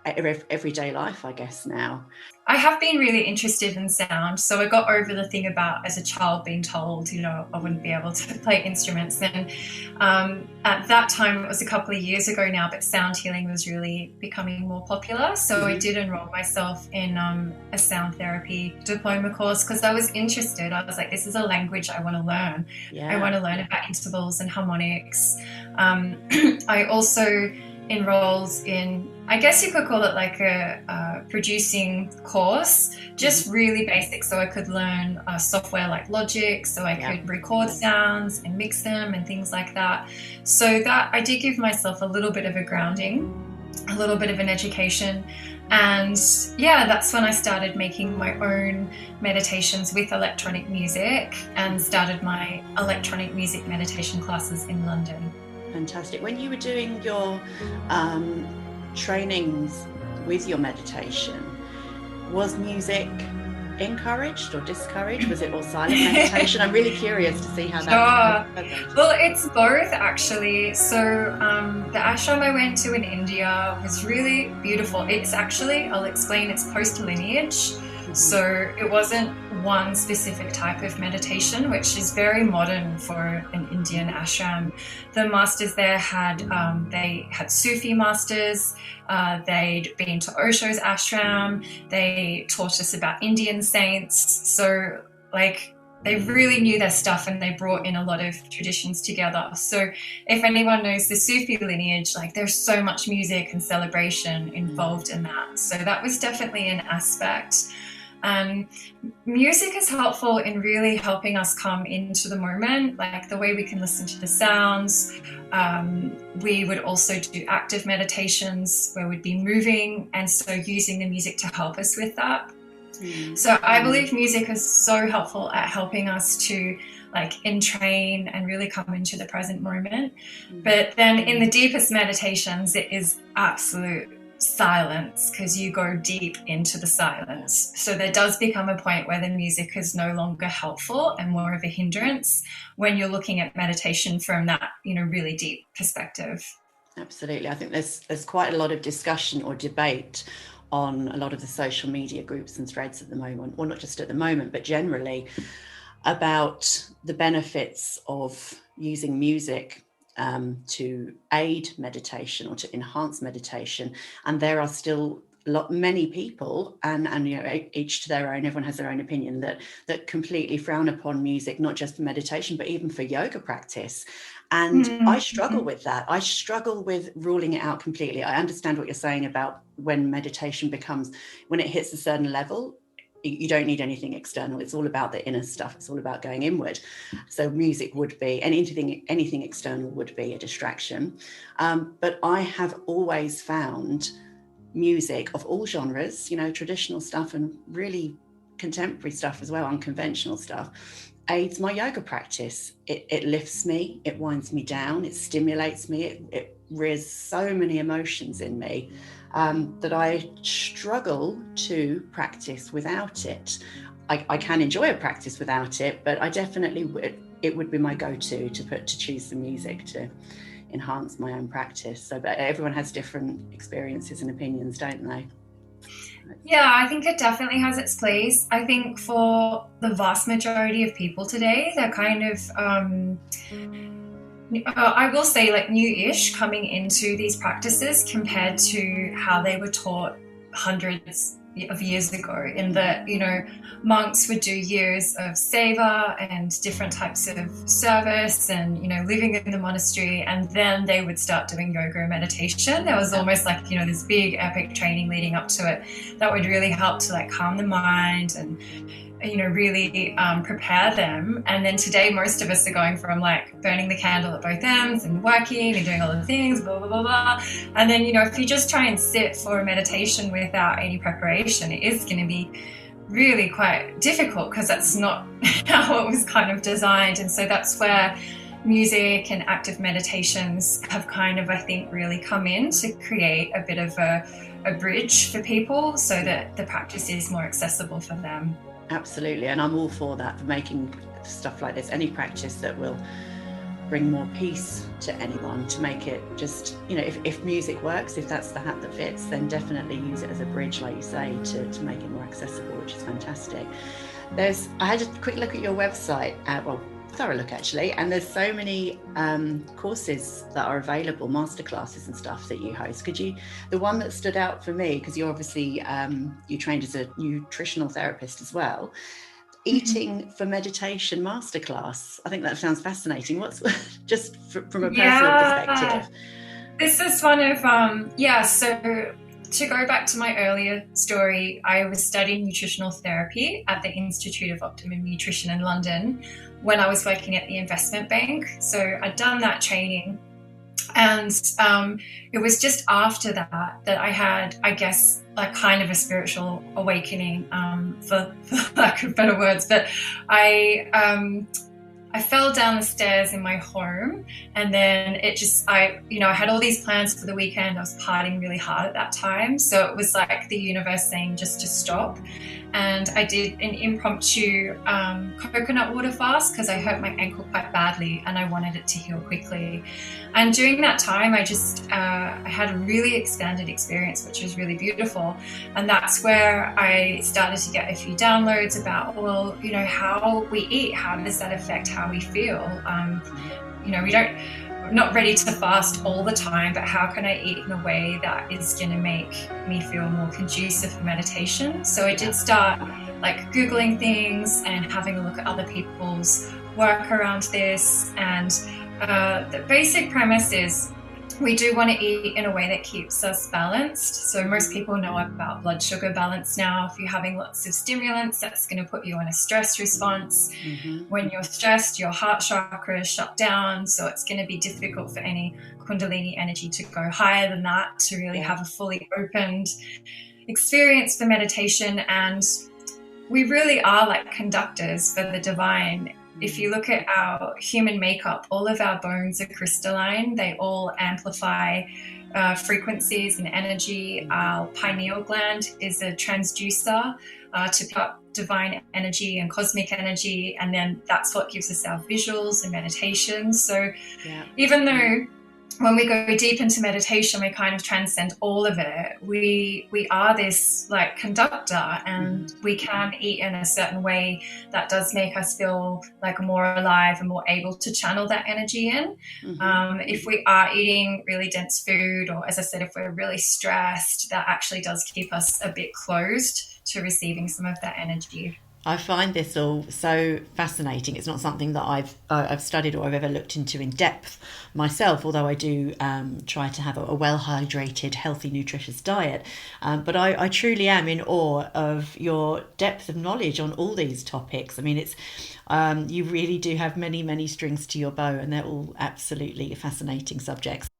everyday life, I guess, now. I have been really interested in sound. So I got over the thing about, as a child, being told, you know, I wouldn't be able to play instruments. And at that time, it was a couple of years ago now, but sound healing was really becoming more popular. So I did enroll myself in a sound therapy diploma course because I was interested. I was like, this is a language I want to learn. I want to learn about intervals and harmonics. I also enrolled in, I guess you could call it like a producing course, just really basic, so I could learn software like Logic, so I could record sounds and mix them and things like that. So that I did give myself a little bit of a grounding. a little bit of an education. And yeah, that's when I started making my own meditations with electronic music and started my electronic music meditation classes in London. Fantastic. When you were doing your trainings with your meditation, was music encouraged or discouraged? Was it all silent meditation? I'm really curious to see how that. Sure. Well, it's both actually. So the ashram I went to in India was really beautiful. It's actually, I'll explain, it's post-lineage. So it wasn't one specific type of meditation, which is very modern for an Indian ashram. The masters there they had Sufi masters. They'd been to Osho's ashram. They taught us about Indian saints. So they really knew their stuff, and they brought in a lot of traditions together. So if anyone knows the Sufi lineage, there's so much music and celebration involved in that. So that was definitely an aspect. And music is helpful in really helping us come into the moment, the way we can listen to the sounds. We would also do active meditations where we'd be moving, and so using the music to help us with that. So I believe music is so helpful at helping us to entrain and really come into the present moment. But then in the deepest meditations, it is absolute silence, because you go deep into the silence. So there does become a point where the music is no longer helpful and more of a hindrance when you're looking at meditation from that, really deep perspective. Absolutely. I think there's quite a lot of discussion or debate on a lot of the social media groups and threads at the moment, well, not just at the moment, but generally, about the benefits of using music to aid meditation or to enhance meditation. And there are still many people, and each to their own, everyone has their own opinion, that completely frown upon music, not just for meditation, but even for yoga practice. And I struggle with that. I struggle with ruling it out completely. I understand what you're saying about when meditation when it hits a certain level, you don't need anything external. It's all about the inner stuff. It's all about going inward. So music would be, and anything external would be a distraction. But I have always found music of all genres, traditional stuff and really contemporary stuff as well, unconventional stuff, aids my yoga practice. It lifts me, it winds me down, it stimulates me, it rears so many emotions in me that I struggle to practice without it. I can enjoy a practice without it, but I definitely it would be my go-to to choose the music to enhance my own practice. So, but everyone has different experiences and opinions, don't they? Yeah, I think it definitely has its place. I think for the vast majority of people today, they're kind of, I will say, new-ish coming into these practices compared to how they were taught hundreds of years ago, in that, monks would do years of seva and different types of service and, living in the monastery, and then they would start doing yoga and meditation. There was almost this big epic training leading up to it that would really help to calm the mind and, really prepare them. And then today, most of us are going from burning the candle at both ends and working and doing all the things, blah, blah, blah, blah. And then, if you just try and sit for a meditation without any preparation, it is going to be really quite difficult, because that's not how it was kind of designed. And so that's where music and active meditations have kind of, I think, really come in to create a bit of a bridge for people so that the practice is more accessible for them. Absolutely. And I'm all for that, for making stuff like this, any practice that will bring more peace to anyone, to make it just, if music works, if that's the hat that fits, then definitely use it as a bridge, like you say, to make it more accessible, which is fantastic. I had a quick look at your website, thorough look actually, and there's so many courses that are available, masterclasses and stuff that you host. The one that stood out for me, because you're obviously, you trained as a nutritional therapist as well, Eating for Meditation Masterclass. I think that sounds fascinating. What's just from a personal perspective? This is one of, so to go back to my earlier story, I was studying nutritional therapy at the Institute of Optimum Nutrition in London when I was working at the investment bank. So I'd done that training. And it was just after that I had, I guess, like kind of a spiritual awakening, for lack of better words. But I fell down the stairs in my home, and then I had all these plans for the weekend. I was partying really hard at that time. So it was like the universe saying just to stop. And I did an impromptu coconut water fast because I hurt my ankle quite badly and I wanted it to heal quickly. And during that time, I had a really expanded experience, which was really beautiful. And that's where I started to get a few downloads about, well, how we eat, how does that affect how we feel? We're not ready to fast all the time, but how can I eat in a way that is going to make me feel more conducive for meditation? So I did start like Googling things and having a look at other people's work around this. And the basic premise is we do want to eat in a way that keeps us balanced. So most people know about blood sugar balance now. If you're having lots of stimulants, that's going to put you in a stress response. When you're stressed, your heart chakra is shut down. So it's going to be difficult for any Kundalini energy to go higher than that, to really have a fully opened experience for meditation. And we really are like conductors for the divine. If you look at our human makeup, all of our bones are crystalline. They all amplify frequencies and energy. Our pineal gland is a transducer to pick up divine energy and cosmic energy. And then that's what gives us our visuals and meditation. So even though when we go deep into meditation, we kind of transcend all of it. We are this like conductor, and we can eat in a certain way that does make us feel like more alive and more able to channel that energy in. If we are eating really dense food, or as I said, if we're really stressed, that actually does keep us a bit closed to receiving some of that energy. I find this all so fascinating. It's not something that I've studied or I've ever looked into in depth myself, although I do try to have a well-hydrated, healthy, nutritious diet. But I truly am in awe of your depth of knowledge on all these topics. I mean, it's you really do have many, many strings to your bow, and they're all absolutely fascinating subjects.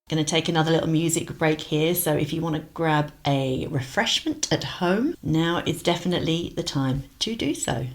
Going to take another little music break here, so if you want to grab a refreshment at home, now is definitely the time to do so.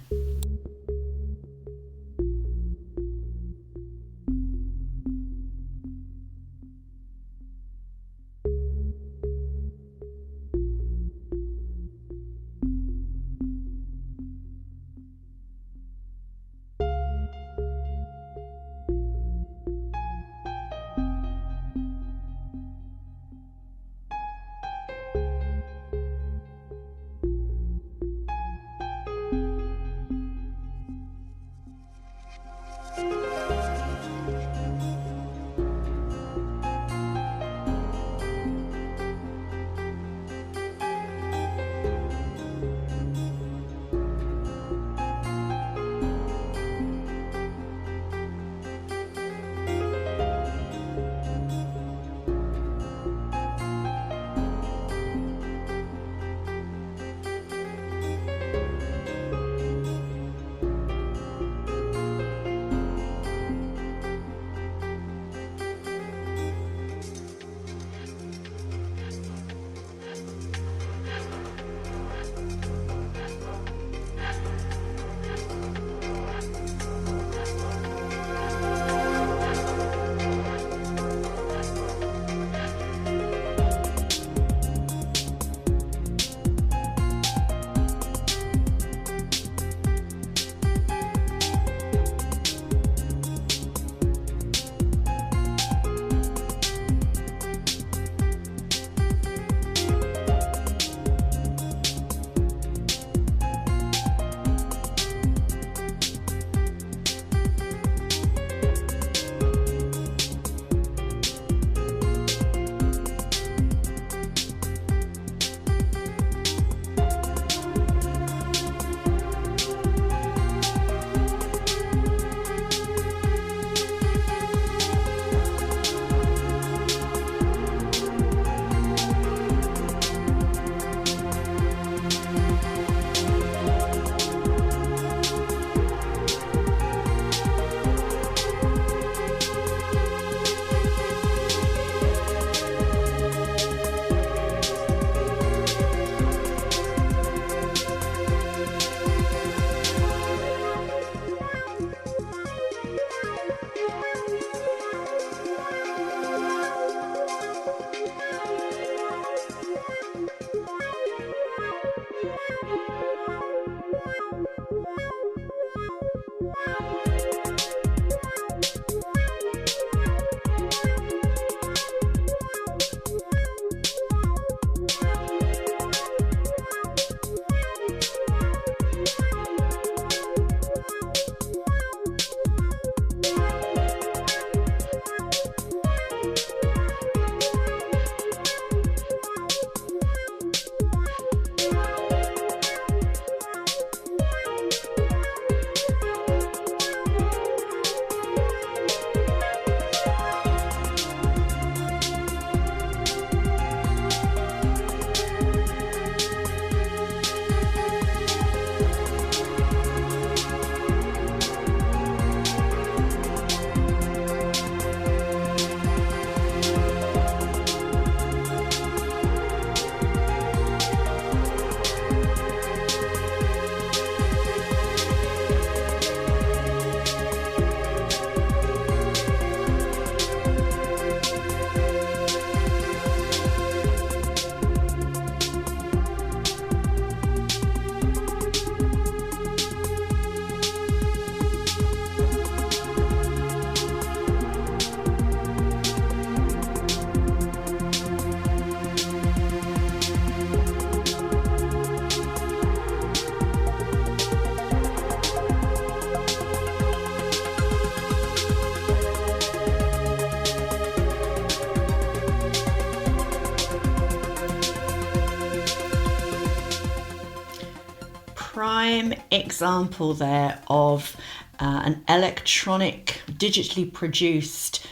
prime example there of an electronic, digitally produced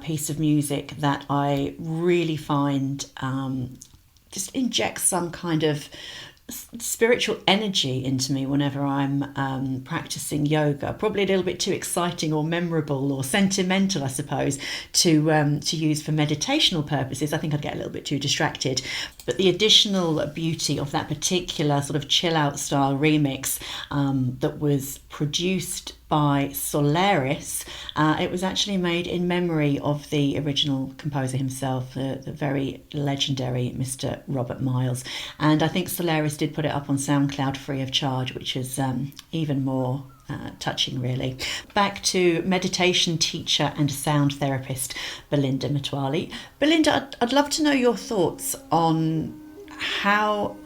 piece of music that I really find just injects some kind of spiritual energy into me whenever I'm practicing yoga. Probably a little bit too exciting or memorable or sentimental, I suppose, to use for meditational purposes. I think I'd get a little bit too distracted. But the additional beauty of that particular sort of chill out style remix that was produced by Solaris, it was actually made in memory of the original composer himself, the very legendary Mr. Robert Miles. And I think Solaris did put it up on SoundCloud free of charge, which is even more touching, really. Back to meditation teacher and sound therapist Belinda Matwali. Belinda, I'd love to know your thoughts on how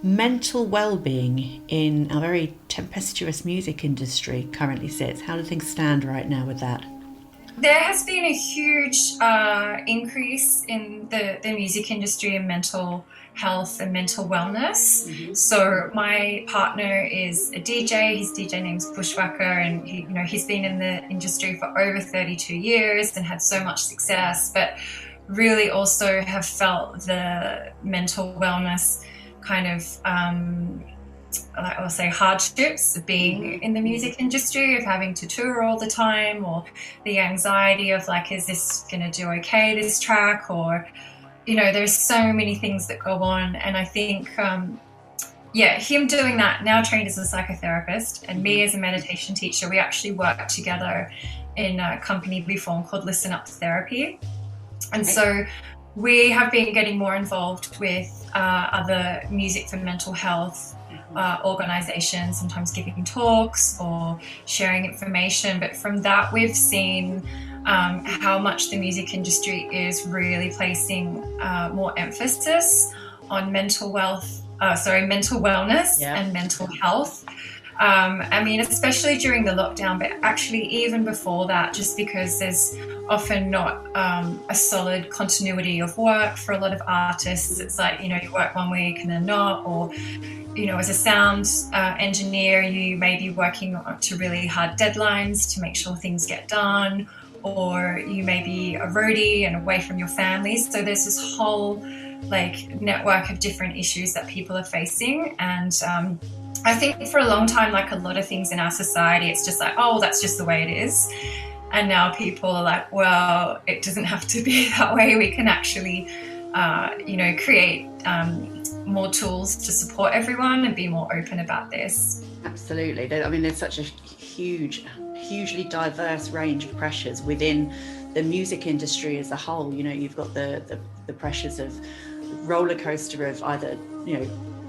mental well-being in our very tempestuous music industry currently sits. How do things stand right now with that? There has been a huge increase in the music industry and mental health and mental wellness. Mm-hmm. So my partner is a DJ. His DJ name's Bushwhacker, and he's been in the industry for over 32 years and had so much success, but really also have felt the mental wellness kind of I'll say hardships of being in the music industry, of having to tour all the time, or the anxiety of like, is this going to do okay, this track? Or, there's so many things that go on. And I think, him doing that, now trained as a psychotherapist, and me as a meditation teacher, we actually work together in a company we formed called Listen Up Therapy. And so we have been getting more involved with other music for mental health organizations, sometimes giving talks or sharing information. But from that, we've seen how much the music industry is really placing more emphasis on mental wellness and mental health. Especially during the lockdown, but actually even before that, just because there's often not a solid continuity of work for a lot of artists. It's like, you work one week and then not, or, as a sound engineer, you may be working to really hard deadlines to make sure things get done, or you may be a roadie and away from your family. So there's this whole network of different issues that people are facing. And I think for a long time, like a lot of things in our society, it's just like, oh, that's just the way it is. And now people are like, well, it doesn't have to be that way. We can actually, create more tools to support everyone and be more open about this. Absolutely. There's such a hugely diverse range of pressures within the music industry as a whole. You've got the pressures of roller coaster of either,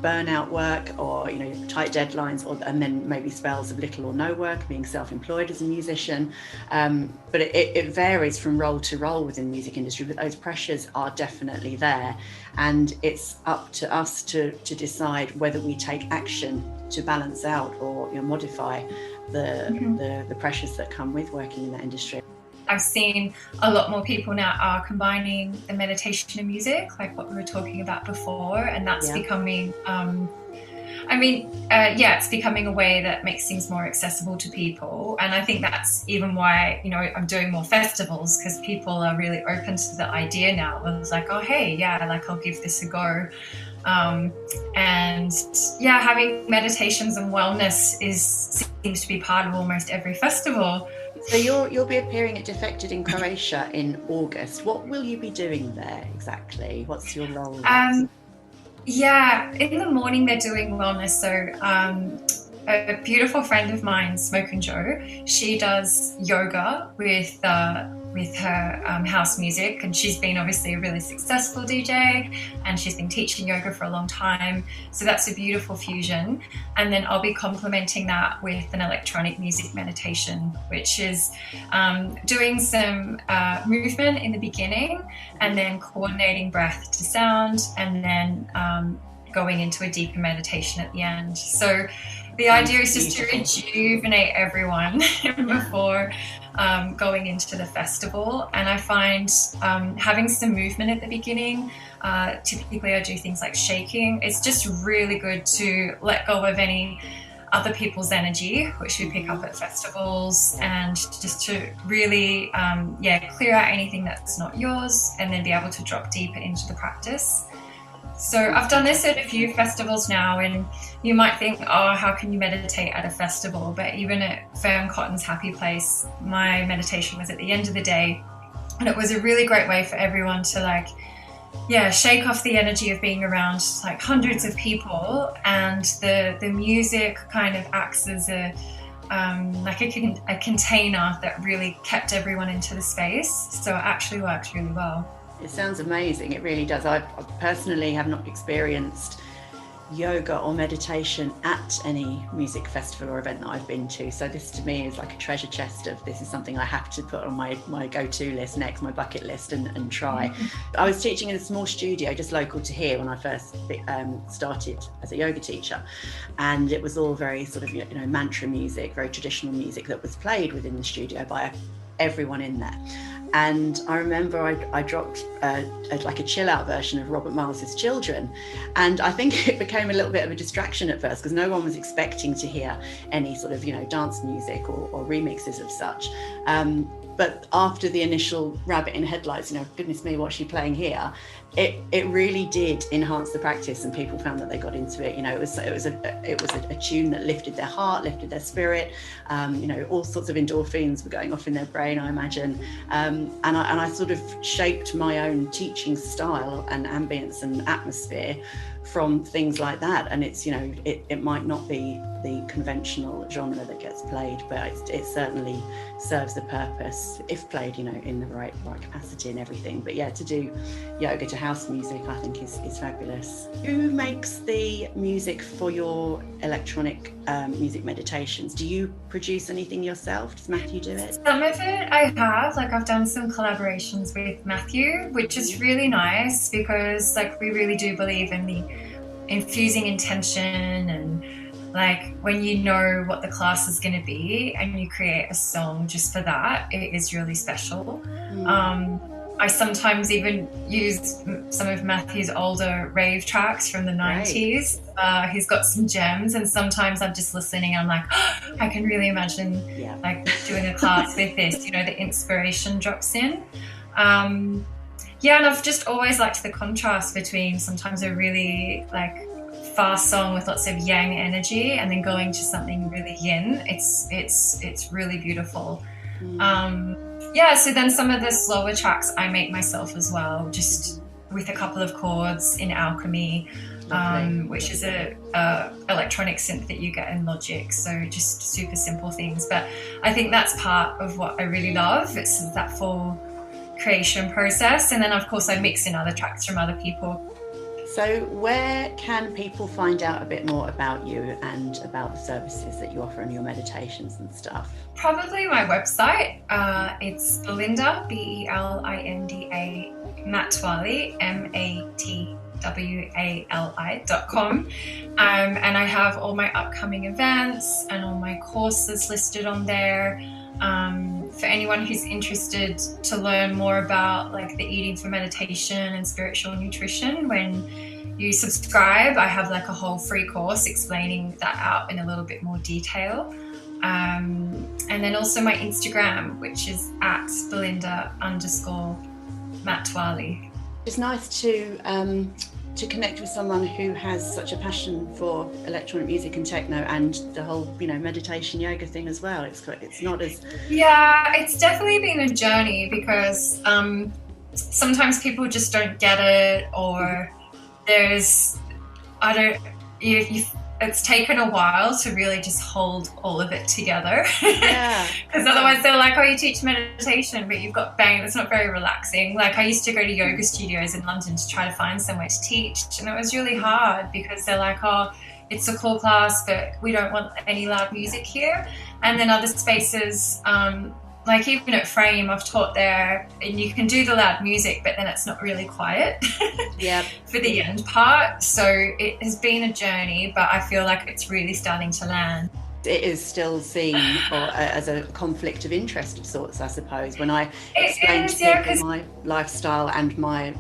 burnout work or tight deadlines, and then maybe spells of little or no work, being self-employed as a musician, but it varies from role to role within the music industry. But those pressures are definitely there, and it's up to us to decide whether we take action to balance out or modify the pressures that come with working in that industry. I've seen a lot more people now are combining the meditation and music, like what we were talking about before, and that's becoming, it's becoming a way that makes things more accessible to people. And I think that's even why, I'm doing more festivals, because people are really open to the idea now. It's like, oh, hey, I'll give this a go. Having meditations and wellness seems to be part of almost every festival. So you'll be appearing at Defected in Croatia in August. What will you be doing there exactly? What's your role? In the morning they're doing wellness. So a beautiful friend of mine, Smoke and Joe, she does yoga with her house music, and she's been obviously a really successful DJ, and she's been teaching yoga for a long time. So that's a beautiful fusion. And then I'll be complementing that with an electronic music meditation, which is doing some movement in the beginning, and then coordinating breath to sound, and then going into a deeper meditation at the end. So the idea is just to rejuvenate everyone before going into the festival. And I find having some movement at the beginning, typically I do things like shaking. It's just really good to let go of any other people's energy, which we pick up at festivals, and just to really, clear out anything that's not yours, and then be able to drop deeper into the practice. So I've done this at a few festivals now, and you might think, oh, how can you meditate at a festival? But even at Firm Cotton's Happy Place, my meditation was at the end of the day, and it was a really great way for everyone to shake off the energy of being around like hundreds of people, and the music kind of acts as a container that really kept everyone into the space. So it actually worked really well. It sounds amazing. It really does. I personally have not experienced yoga or meditation at any music festival or event that I've been to. So this to me is like a treasure chest of, this is something I have to put on my go-to list next, my bucket list, and try. I was teaching in a small studio just local to here when I first started as a yoga teacher. And it was all very sort of, mantra music, very traditional music that was played within the studio by everyone in there. And I remember I dropped a chill out version of Robert Miles's Children, and I think it became a little bit of a distraction at first because no one was expecting to hear any sort of dance music or remixes of such. But after the initial rabbit in headlights, goodness me, what's she playing here? It really did enhance the practice, and people found that they got into it. It was a tune that lifted their heart, lifted their spirit. All sorts of endorphins were going off in their brain, I imagine. And I sort of shaped my own teaching style and ambience and atmosphere from things like that. And it's it might not be the conventional genre that gets played, but it certainly serves the purpose if played in the right capacity and everything. But to do yoga to house music, I think is fabulous. Who makes the music for your electronic music meditations? Do you produce anything yourself? Does Matthew do it? Some of it I have. I've done some collaborations with Matthew, which is really nice because we really do believe in the infusing intention, and when you know what the class is going to be and you create a song just for that, it is really special. I sometimes even use some of Matthew's older rave tracks from the 90s. He's got some gems, and sometimes I'm just listening and I'm like, oh, I can really imagine doing a class with this, the inspiration drops in. And I've just always liked the contrast between sometimes a really fast song with lots of yang energy and then going to something really yin. It's really beautiful. So then some of the slower tracks I make myself as well, just with a couple of chords in Alchemy, which is a electronic synth that you get in Logic. So just super simple things. But I think that's part of what I really love. It's that full creation process. And then of course I mix in other tracks from other people. So where can people find out a bit more about you and about the services that you offer and your meditations and stuff? Probably my website. It's Belinda, Belinda Matwali, matwali.com. And I have all my upcoming events and all my courses listed on there. For anyone who's interested to learn more about the eating for meditation and spiritual nutrition, when you subscribe, I have a whole free course explaining that out in a little bit more detail. And then also my Instagram, which is at Belinda_Matwali. It's nice to connect with someone who has such a passion for electronic music and techno and the whole, meditation yoga thing as well. It's not as... Yeah, it's definitely been a journey because sometimes people just don't get it, or it's taken a while to really just hold all of it together. Yeah. Because otherwise they're like, oh, you teach meditation, but you've got bang, it's not very relaxing. I used to go to yoga studios in London to try to find somewhere to teach, and it was really hard because they're like, oh, it's a cool class, but we don't want any loud music here. And then other spaces, even at Frame, I've taught there, and you can do the loud music, but then it's not really quiet for the end part. So it has been a journey, but I feel like it's really starting to land. It is still seen as a conflict of interest of sorts, I suppose, when I explain to people my lifestyle and my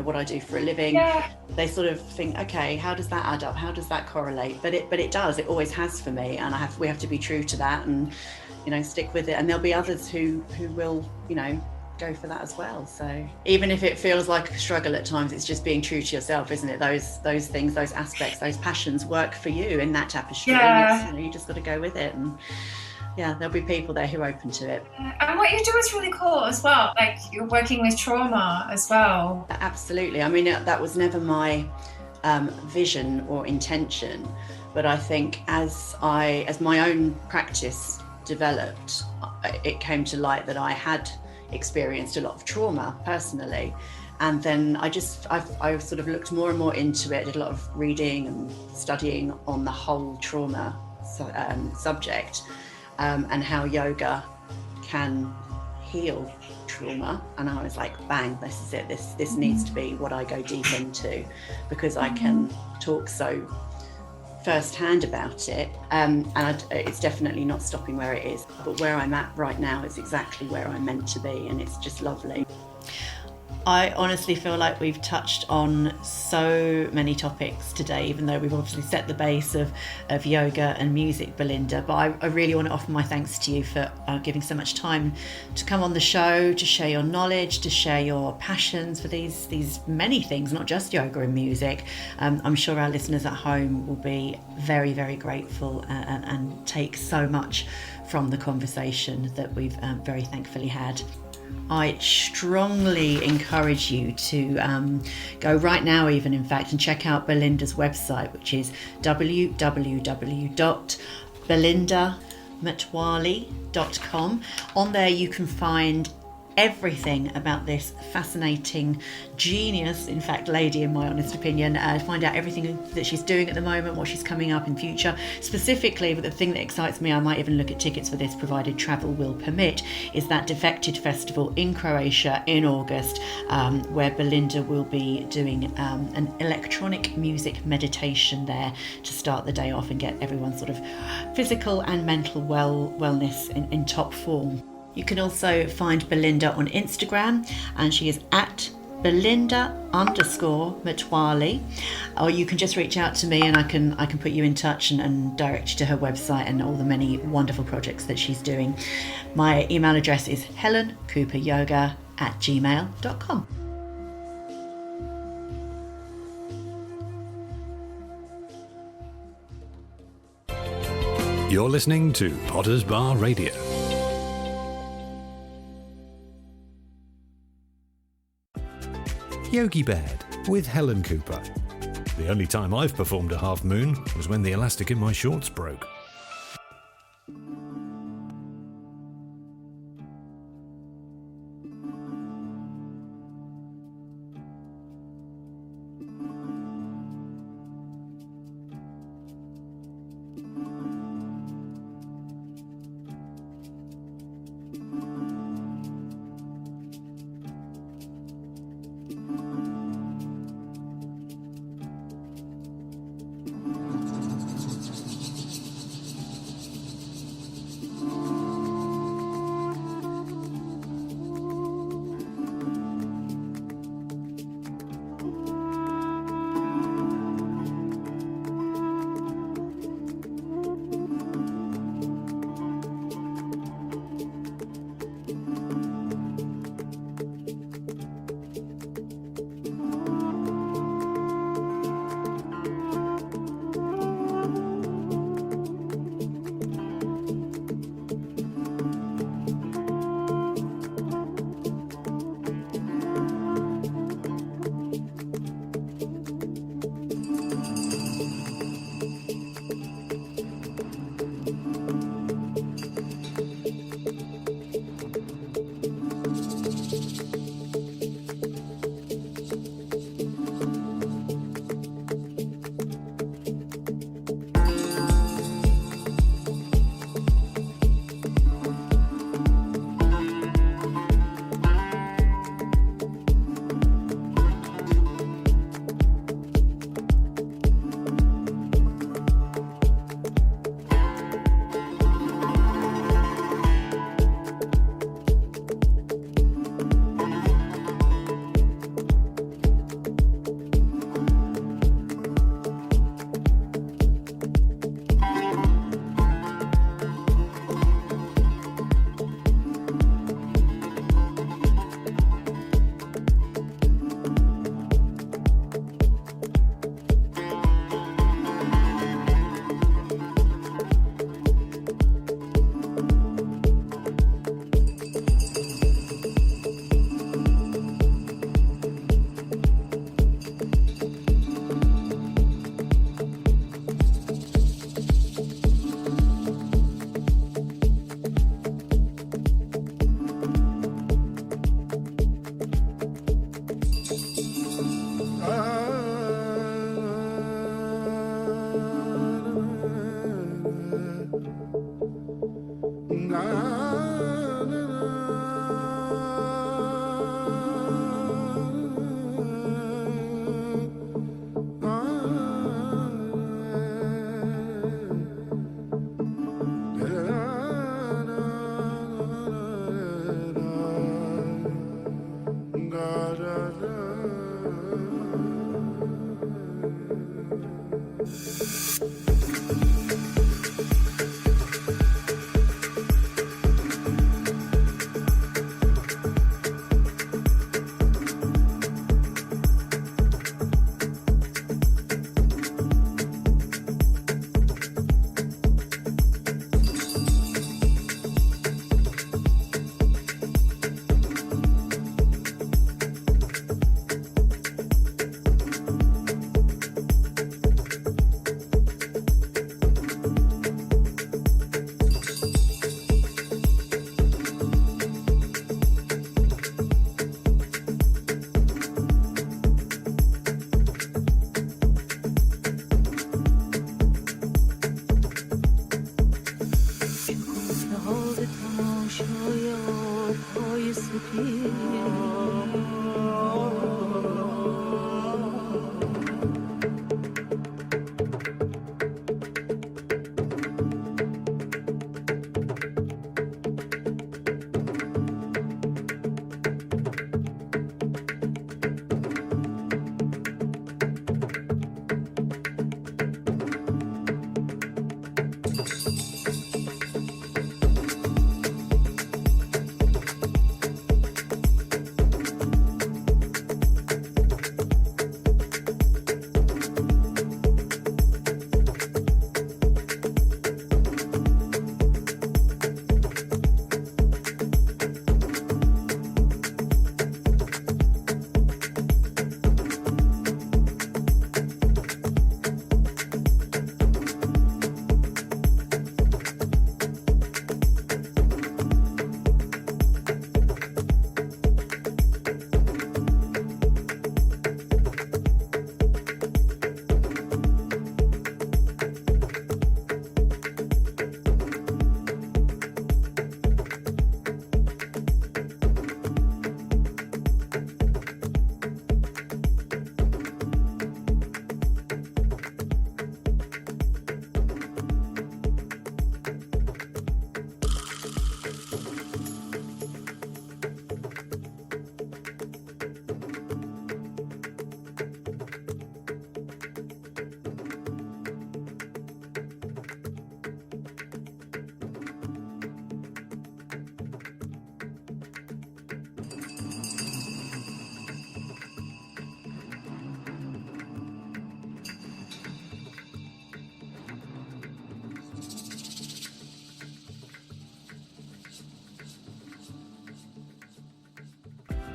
what I do for a living. Yeah. They sort of think, okay, how does that add up? How does that correlate? But it does. It always has for me, and we have to be true to that and stick with it. And there'll be others who will go for that as well. So even if it feels like a struggle at times, it's just being true to yourself, isn't it? Those things, those aspects, those passions work for you in that tapestry. Yeah. And you just got to go with it. And yeah, there'll be people there who are open to it. And what you do is really cool as well. Like, you're working with trauma as well. Absolutely. I mean, that was never my vision or intention, but I think as my own practice developed, it came to light that I had experienced a lot of trauma personally, and then I sort of looked more and more into it, did a lot of reading and studying on the whole trauma subject, and how yoga can heal trauma. And I was like, bang, this is it, this needs to be what I go deep into, because I can talk so firsthand about it, and it's definitely not stopping where it is, but where I'm at right now is exactly where I'm meant to be, and it's just lovely. I honestly feel like we've touched on so many topics today, even though we've obviously set the base of yoga and music, Belinda. But I really want to offer my thanks to you for giving so much time to come on the show, to share your knowledge, to share your passions for these many things, not just yoga and music. I'm sure our listeners at home will be very, very grateful and take so much from the conversation that we've very thankfully had. I strongly encourage you to go right now, even in fact, and check out Belinda's website, which is www.belindamatwali.com. On there you can find everything about this fascinating genius, in fact lady, in my honest opinion. Find out everything that she's doing at the moment, what she's coming up in future. Specifically, the thing that excites me, I might even look at tickets for this provided travel will permit, is that Defected Festival in Croatia in August, where Belinda will be doing an electronic music meditation there to start the day off and get everyone sort of physical and mental wellness in top form. You can also find Belinda on Instagram, and she is at Belinda_Matwali, or you can just reach out to me and I can put you in touch and direct you to her website and all the many wonderful projects that she's doing. My email address is helencooperyoga@gmail.com. You're listening to Potter's Bar Radio. Yogi Bed with Helen Cooper. The only time I've performed a half moon was when the elastic in my shorts broke.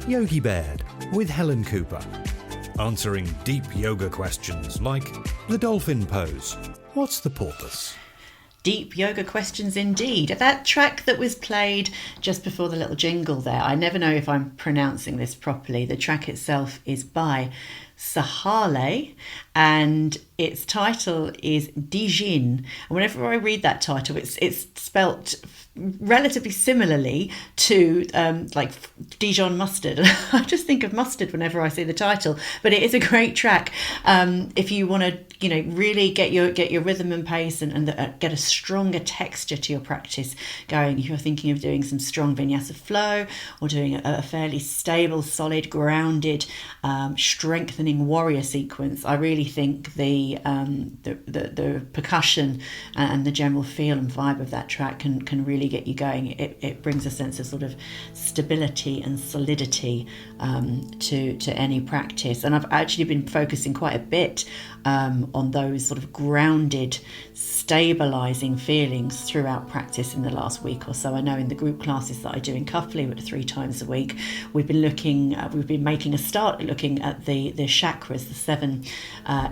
Yogi Baird with Helen Cooper, answering deep yoga questions like the dolphin pose. What's the porpoise? Deep yoga questions indeed. That track that was played just before the little jingle there, I never know if I'm pronouncing this properly. The track itself is by Sahale and its title is Dijin. And whenever I read that title, it's spelt relatively similarly to like Dijon mustard. I just think of mustard whenever I see the title, but it is a great track if you want to really get your rhythm and pace and get a stronger texture to your practice going. If you're thinking of doing some strong vinyasa flow or doing a fairly stable, solid, grounded, strengthening warrior sequence, I really think the percussion and the general feel and vibe of that track can really get you going. It brings a sense of sort of stability and solidity to any practice, and I've actually been focusing quite a bit on those sort of grounded, stabilizing feelings throughout practice in the last week or so. I know in the group classes that I do in Cuffley 3 times a week, we've been making a start looking at the chakras, the 7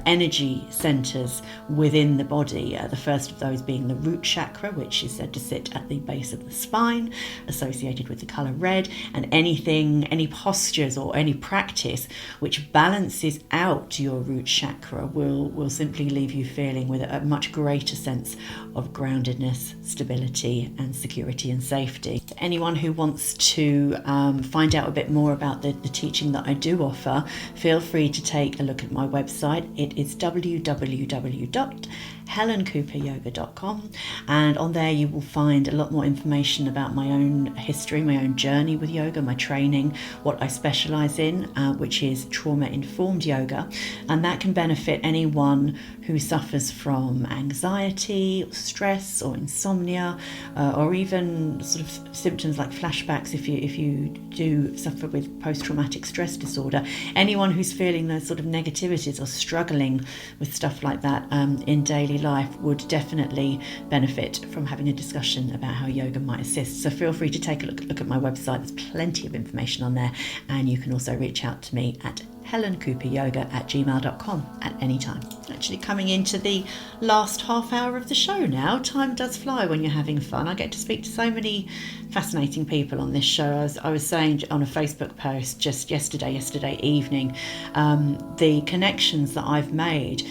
energy centers within the body. The first of those being the root chakra, which is said to sit at the base of the spine, associated with the color red, and any postures or any practice which balances out your root chakra will simply leave you feeling with a much greater sense of groundedness, stability and security and safety. Anyone who wants to find out a bit more about the teaching that I do offer, feel free to take a look at my website. It is www.helencooperyoga.com, and on there you will find a lot more information about my own history, my own journey with yoga, my training, what I specialize in, which is trauma-informed yoga, and that can benefit anyone who suffers from anxiety, or stress, or insomnia, or even sort of symptoms like flashbacks if you do suffer with post-traumatic stress disorder. Anyone who's feeling those sort of negativities or struggling with stuff like that in daily life would definitely benefit from having a discussion about how yoga might assist. So feel free to take a look at my website. There's plenty of information on there, and you can also reach out to me at helencooperyoga@gmail.com at any time. Actually coming into the last half hour of the show now. Time does fly when you're having fun. I get to speak to so many fascinating people on this show. I was saying on a Facebook post just yesterday evening, the connections that I've made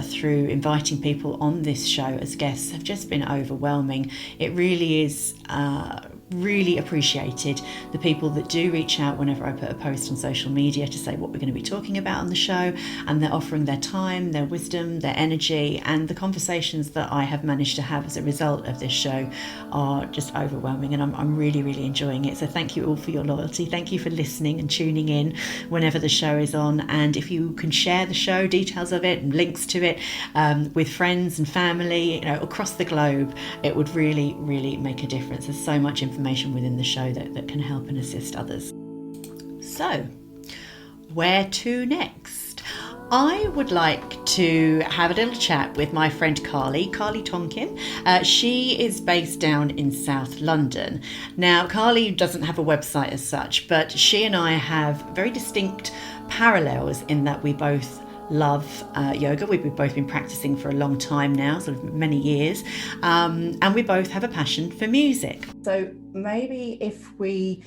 through inviting people on this show as guests have just been overwhelming. It really is really appreciated the people that do reach out whenever I put a post on social media to say what we're going to be talking about on the show, and they're offering their time, their wisdom, their energy, and the conversations that I have managed to have as a result of this show are just overwhelming, and I'm really, really enjoying it. So thank you all for your loyalty. Thank you for listening and tuning in whenever the show is on, and if you can share the show, details of it and links to it with friends and family, across the globe, it would really, really make a difference. There's so much information within the show that can help and assist others. So, where to next? I would like to have a little chat with my friend Carly Tonkin. She is based down in South London. Now, Carly doesn't have a website as such, but she and I have very distinct parallels in that we both love yoga. We've both been practicing for a long time now, sort of many years, and we both have a passion for music. So maybe if we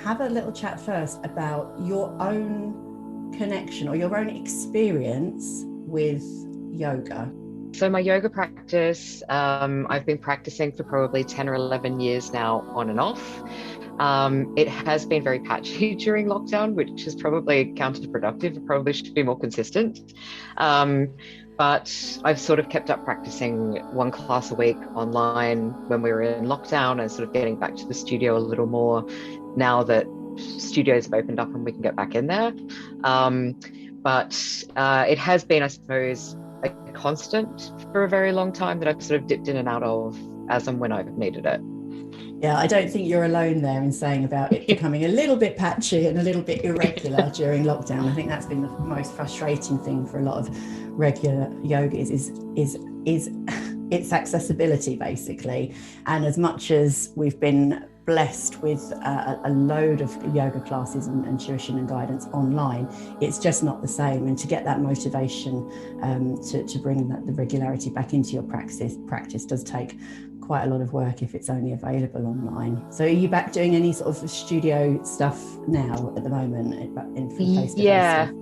have a little chat first about your own connection or your own experience with yoga. So my yoga practice, I've been practicing for probably 10 or 11 years now, on and off. It has been very patchy during lockdown, which is probably counterproductive. It probably should be more consistent. But I've sort of kept up practicing one class a week online when we were in lockdown, and sort of getting back to the studio a little more now that studios have opened up and we can get back in there. But it has been, I suppose, a constant for a very long time that I've sort of dipped in and out of as and when I've needed it. Yeah, I don't think you're alone there in saying about it becoming a little bit patchy and a little bit irregular during lockdown. I think that's been the most frustrating thing for a lot of regular yogis is its accessibility, basically. And as much as we've been blessed with a load of yoga classes and tuition and guidance online, it's just not the same. And to get that motivation to bring the regularity back into your practice does take quite a lot of work if it's only available online. So are you back doing any sort of studio stuff now at the moment in face-to-face Yeah, stuff?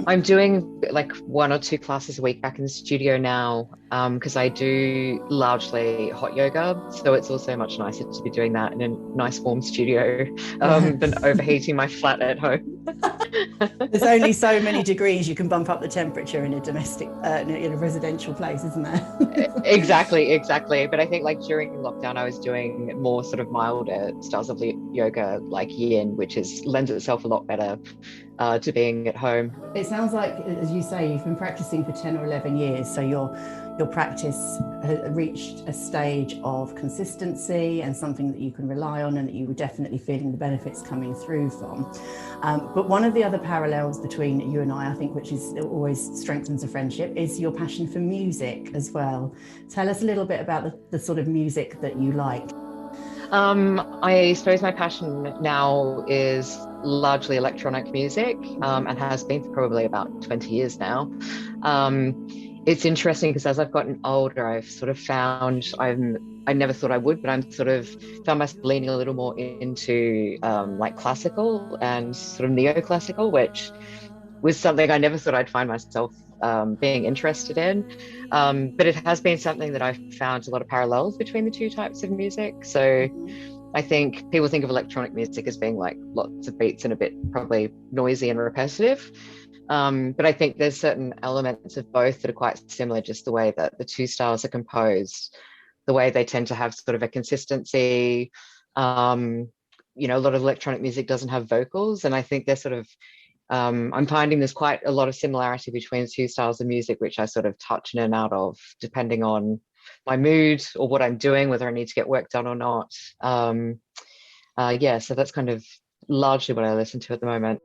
I'm doing like 1 or 2 classes a week back in the studio now, because I do largely hot yoga. So it's also much nicer to be doing that in a nice warm studio than overheating my flat at home. There's only so many degrees you can bump up the temperature in a domestic, in a residential place, isn't there? Exactly. But I think like during lockdown, I was doing more sort of milder styles of yoga, like yin, which lends itself a lot better to being at home. It sounds like, as you say, you've been practicing for 10 or 11 years, so your practice has reached a stage of consistency and something that you can rely on and that you were definitely feeling the benefits coming through from. But one of the other parallels between you and I think, which is always strengthens a friendship, is your passion for music as well. Tell us a little bit about the sort of music that you like. I suppose my passion now is largely electronic music, and has been for probably about 20 years now. It's interesting because as I've gotten older, I've sort of found I never thought I would, but I'm sort of found myself leaning a little more into like classical and sort of neoclassical, which was something I never thought I'd find myself being interested in. But it has been something that I've found a lot of parallels between the two types of music. So I think people think of electronic music as being like lots of beats and a bit probably noisy and repetitive. But I think there's certain elements of both that are quite similar, just the way that the two styles are composed, the way they tend to have sort of a consistency. A lot of electronic music doesn't have vocals, and I think they're sort of I'm finding there's quite a lot of similarity between the two styles of music, which I sort of touch in and out of depending on my mood or what I'm doing, whether I need to get work done or not. So that's kind of largely what I listen to at the moment.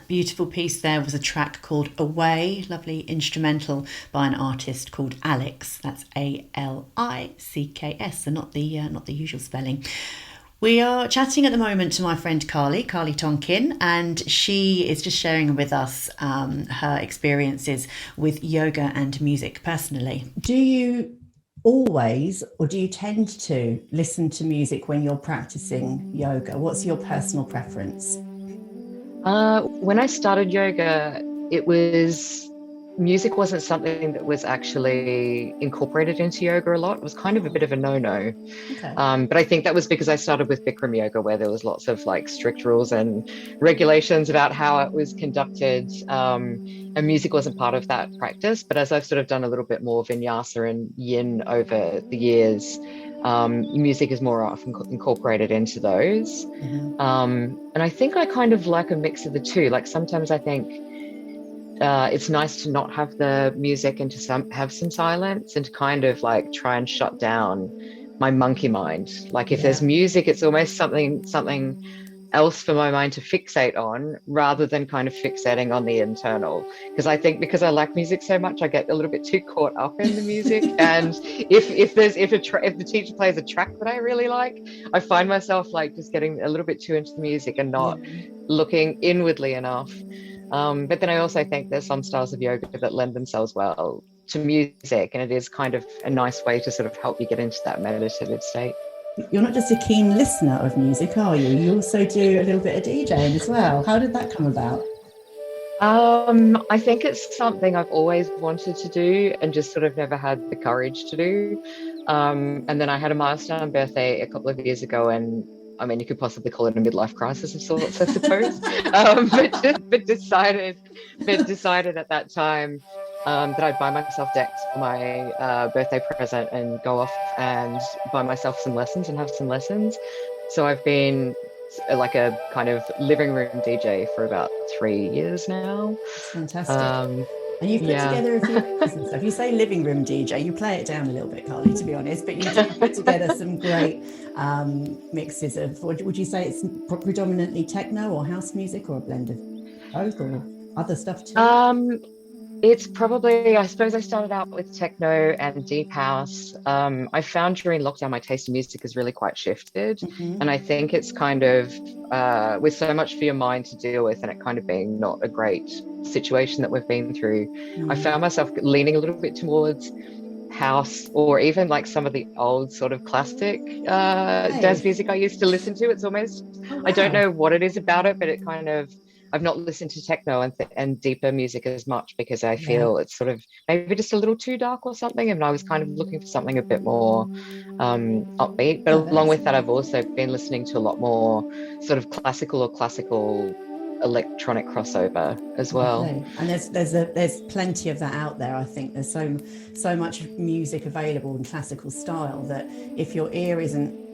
beautiful piece there was a track called Away, lovely instrumental by an artist called Alex. That's Alicks, so not the usual spelling. We are chatting at the moment to my friend Carly Tonkin, and she is just sharing with us her experiences with yoga and music personally. Do you always, or do you tend to listen to music when you're practicing yoga? What's your personal preference? When I started yoga, music wasn't something that was actually incorporated into yoga a lot. It was kind of a bit of a no-no. Okay. But I think that was because I started with Bikram yoga, where there was lots of like strict rules and regulations about how it was conducted. And music wasn't part of that practice. But as I've sort of done a little bit more vinyasa and yin over the years, music is more often incorporated into those. Mm-hmm. And I think I kind of like a mix of the two. Like sometimes I think it's nice to not have the music and to have some silence and to kind of like try and shut down my monkey mind. Like if there's music, it's almost something else for my mind to fixate on rather than kind of fixating on the internal. Because I think because I like music so much, I get a little bit too caught up in the music. And if the teacher plays a track that I really like, I find myself like just getting a little bit too into the music and not looking inwardly enough. But then I also think there's some styles of yoga that lend themselves well to music, and it is kind of a nice way to sort of help you get into that meditative state. You're not just a keen listener of music, are you? You also do a little bit of DJing as well. How did that come about? I think it's something I've always wanted to do and just sort of never had the courage to do. And then I had a milestone birthday a couple of years ago, and I mean, you could possibly call it a midlife crisis of sorts, I suppose. But decided at that time that I'd buy myself decks for my birthday present and go off and buy myself some lessons and have some lessons. So I've been like a kind of living room DJ for about 3 years now. That's fantastic. And you've put together a few things and stuff. You say living room DJ, you play it down a little bit, Carly, to be honest, but you do put together some great mixes of, would you say it's predominantly techno or house music or a blend of both or other stuff too? It's probably, I suppose I started out with techno and deep house. I found during lockdown my taste in music has really quite shifted. Mm-hmm. And I think it's kind of, with so much for your mind to deal with and it kind of being not a great situation that we've been through, I found myself leaning a little bit towards house or even like some of the old sort of classic dance music I used to listen to. It's almost, I don't know what it is about it, but it kind of, I've not listened to techno and deeper music as much because I feel it's sort of maybe just a little too dark or something. And I was kind of looking for something a bit more upbeat. But along with that, I've also been listening to a lot more sort of classical electronic crossover as well. And there's plenty of that out there. I think there's so much music available in classical style that if your ear isn't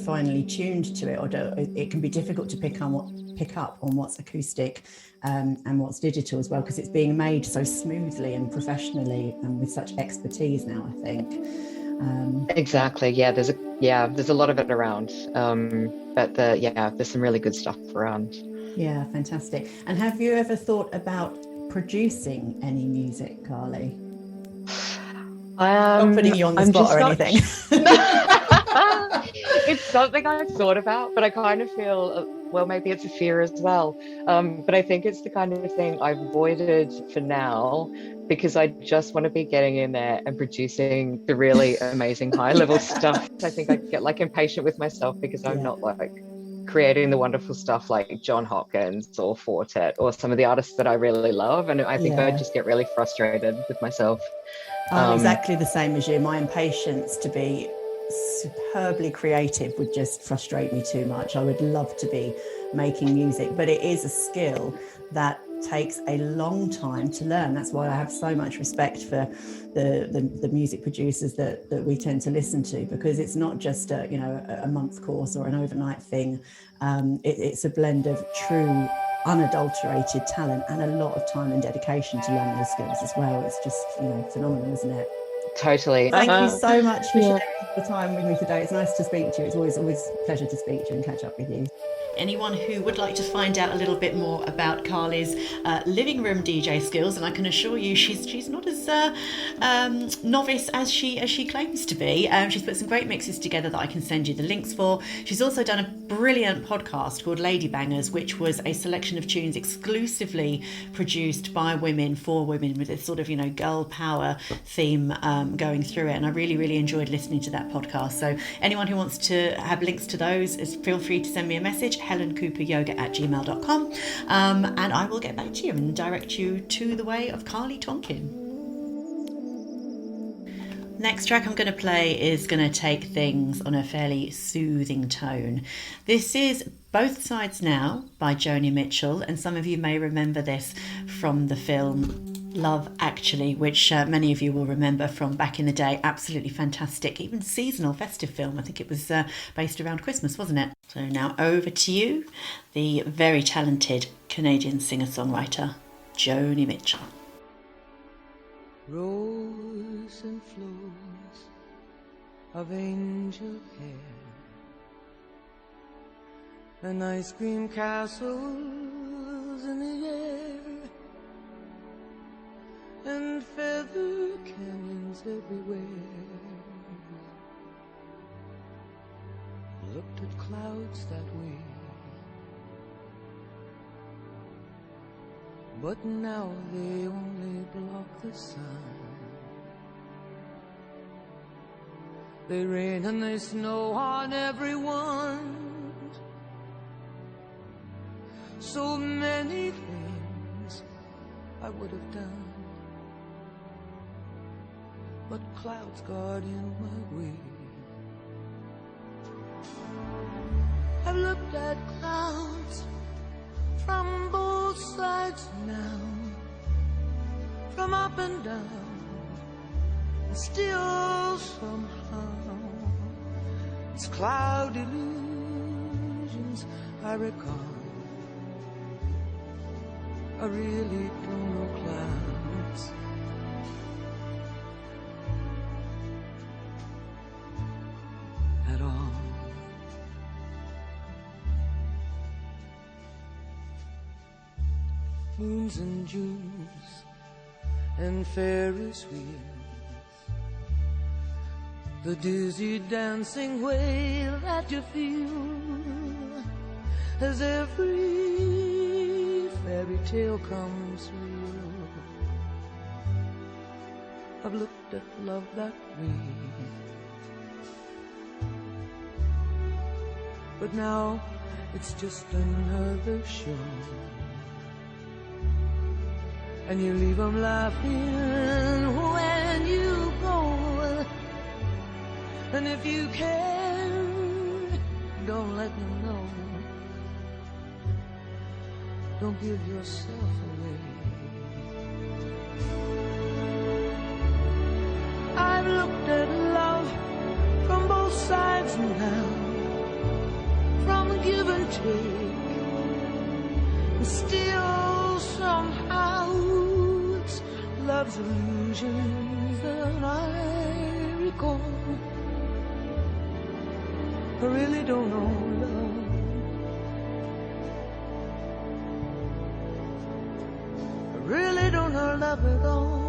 finally tuned to it, or it can be difficult to pick up on what's acoustic and what's digital as well, because it's being made so smoothly and professionally and with such expertise now, I think. Exactly. There's a lot of it around, but there's some really good stuff around. Yeah, fantastic. And have you ever thought about producing any music, Carly? Not putting you on the spot or anything. It's something I've thought about, but I kind of feel, well, maybe it's a fear as well. But I think it's the kind of thing I've avoided for now because I just want to be getting in there and producing the really amazing high-level stuff. I think I get like impatient with myself because I'm not like creating the wonderful stuff like John Hopkins or Fortet or some of the artists that I really love. And I think I just get really frustrated with myself. I'm exactly the same as you. My impatience to be superbly creative would just frustrate me too much. I would love to be making music, but it is a skill that takes a long time to learn. That's why I have so much respect for the music producers that we tend to listen to, because it's not just a month course or an overnight thing. It's a blend of true unadulterated talent and a lot of time and dedication to learn those skills as well. It's just phenomenal, isn't it? Totally. Thank you so much for Yeah. sharing the time with me today. It's nice to speak to you. It's always a pleasure to speak to you and catch up with you. Anyone who would like to find out a little bit more about Carly's living room DJ skills, and I can assure you she's not as novice as she claims to be. She's put some great mixes together that I can send you the links for. She's also done a brilliant podcast called Lady Bangers, which was a selection of tunes exclusively produced by women for women, with this sort of, girl power theme going through it. And I really, really enjoyed listening to that podcast. So anyone who wants to have links to those, feel free to send me a message, helencooperyoga@gmail.com, and I will get back to you and direct you to the way of Carly Tonkin. Next track I'm going to play is going to take things on a fairly soothing tone. This is Both Sides Now by Joni Mitchell, and some of you may remember this from the film Love Actually, which many of you will remember from back in the day. Absolutely fantastic, even seasonal festive film. I think it was based around Christmas, wasn't it? So now over to you, the very talented Canadian singer-songwriter Joni Mitchell. Rose and flows of angel hair and ice cream castles in the air and feather canyons everywhere. Looked at clouds that way, but now they only block the sun. They rain and they snow on everyone. So many things I would have done, but clouds got in my way. I've looked at clouds from both sides now, from up and down, and still somehow it's cloud illusions I recall. I really don't know clouds. At all. Moons and Junes and Ferris wheels, the dizzy dancing way that you feel as every fairy tale comes real. I've looked at love that way, but now it's just another show. And you leave them laughing when you go. And if you can, don't let them know. Don't give yourself away. I've looked at love from both sides now, from give and take, and still somehow it's love's illusions that I recall. I really don't know love. I really don't know love at all.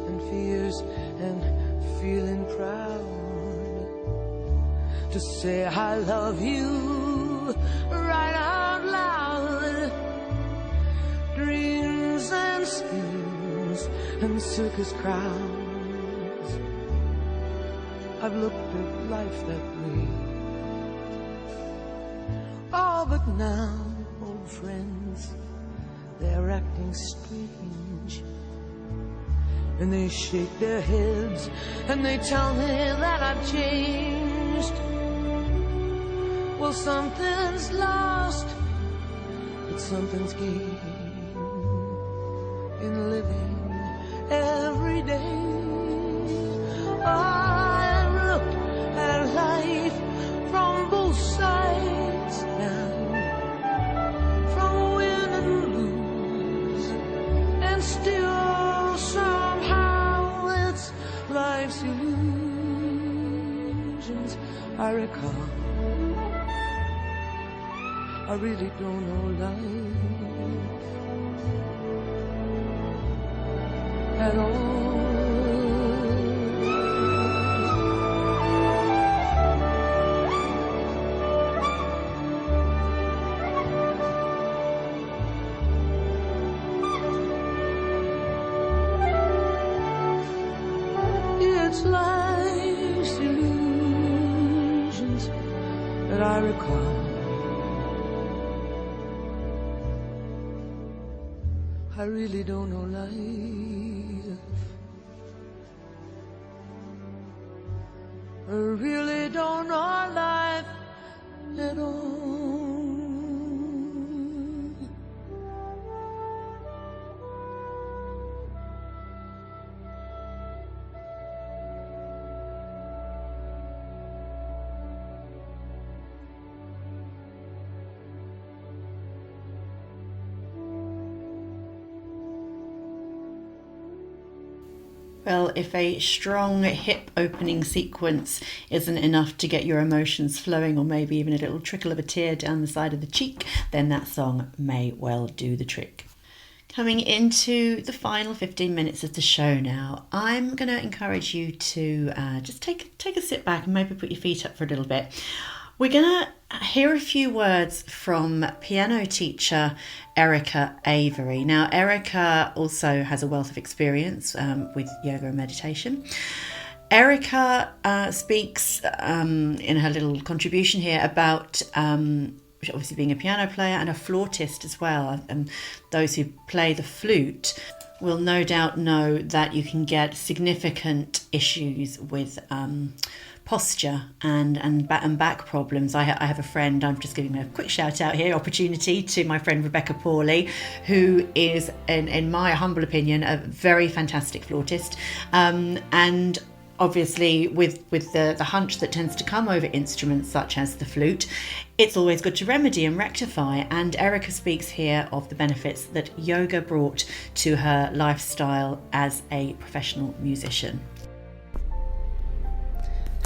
And fears and feeling proud to say I love you right out loud. Dreams and schemes and circus crowds, I've looked at life that way. Oh, but now old friends, they're acting strange, and they shake their heads and they tell me that I've changed. Well, something's lost, but something's gained in living every day. I've looked sides down from win and lose, and still somehow it's life's illusions I recall. I really don't know life at all. It's life's illusions that I recall. I really don't know life. I really don't know life at all. Well, if a strong hip opening sequence isn't enough to get your emotions flowing, or maybe even a little trickle of a tear down the side of the cheek, then that song may well do the trick. Coming into the final 15 minutes of the show now, I'm going to encourage you to just take a sit back and maybe put your feet up for a little bit. We're going to hear a few words from piano teacher Erica Avery. Now, Erica also has a wealth of experience with yoga and meditation. Erica speaks in her little contribution here about obviously being a piano player and a flautist as well. And those who play the flute will no doubt know that you can get significant issues with posture and back problems. I have a friend, I'm just giving a quick shout out here, opportunity to my friend Rebecca Pawley, who is, in my humble opinion, a very fantastic flautist, and obviously with the hunch that tends to come over instruments such as the flute, it's always good to remedy and rectify. And Erica speaks here of the benefits that yoga brought to her lifestyle as a professional musician.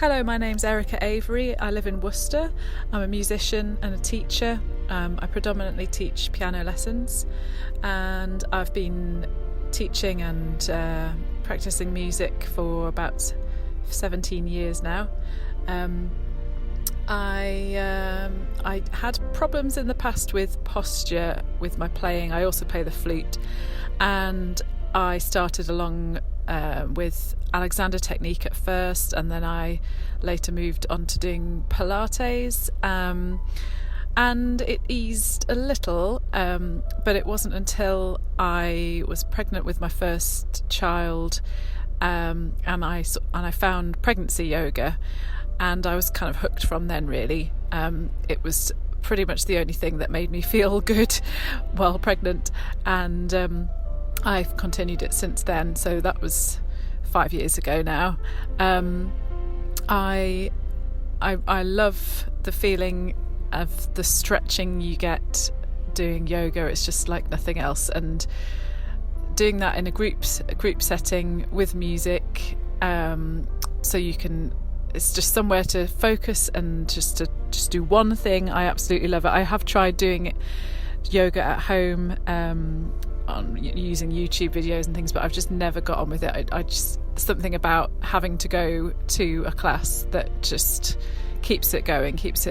Hello, my name's Erica Avery. I live in Worcester. I'm a musician and a teacher. I predominantly teach piano lessons, and I've been teaching and practicing music for about 17 years now. I had problems in the past with posture with my playing. I also play the flute, and I started along with Alexander technique at first, and then I later moved on to doing Pilates, and it eased a little, but it wasn't until I was pregnant with my first child, and I found pregnancy yoga, and I was kind of hooked from then, really. It was pretty much the only thing that made me feel good while pregnant, and I've continued it since then, so that was 5 years ago now. I love the feeling of the stretching you get doing yoga. It's just like nothing else, and doing that in a group setting with music, so you can, it's just somewhere to focus and just do one thing. I absolutely love it. I have tried doing yoga at home on using YouTube videos and things, but I've just never got on with it. I just, something about having to go to a class that just keeps it going, keeps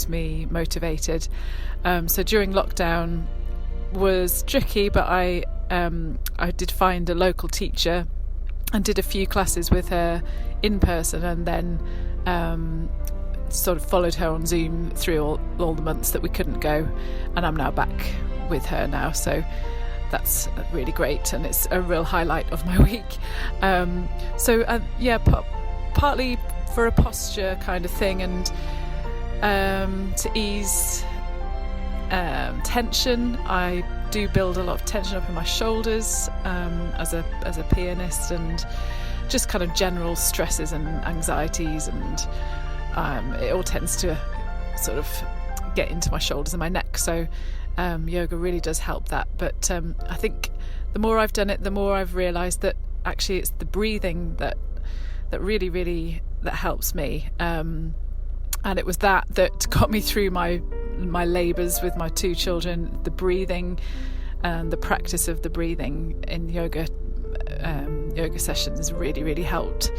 me motivated. So during lockdown was tricky, but I did find a local teacher and did a few classes with her in person, and then sort of followed her on Zoom through all the months that we couldn't go, and I'm now back with her now, so that's really great, and it's a real highlight of my week. Partly for a posture kind of thing, and to ease tension. I do build a lot of tension up in my shoulders as a pianist, and just kind of general stresses and anxieties, and it all tends to sort of get into my shoulders and my neck. So yoga really does help that. But I think the more I've done it, the more I've realised that actually it's the breathing that really that helps me. And it was that got me through my labours with my 2 children. The breathing and the practice of the breathing in yoga sessions really helped.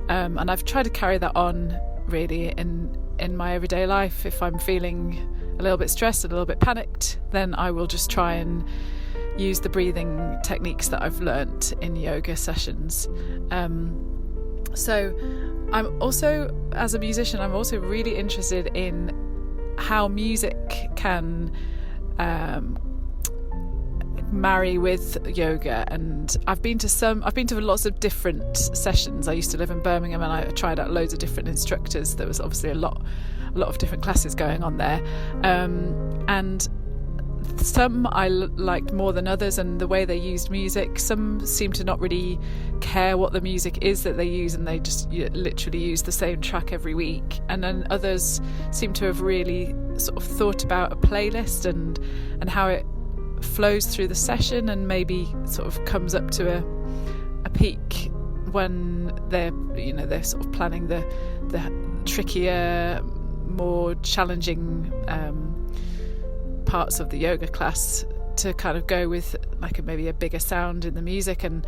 And I've tried to carry that on really in my everyday life. If I'm feeling a little bit stressed, a little bit panicked, then I will just try and use the breathing techniques that I've learnt in yoga sessions. So I'm also, as a musician, I'm also really interested in how music can marry with yoga. And I've been to lots of different sessions. I used to live in Birmingham, and I tried out loads of different instructors. There was obviously a lot of different classes going on there, and some I liked more than others, and the way they used music. Some seem to not really care what the music is that they use, and they just literally use the same track every week. And then others seem to have really sort of thought about a playlist and how it flows through the session, and maybe sort of comes up to a peak when they're sort of planning the trickier, more challenging parts of the yoga class, to kind of go with like maybe a bigger sound in the music, and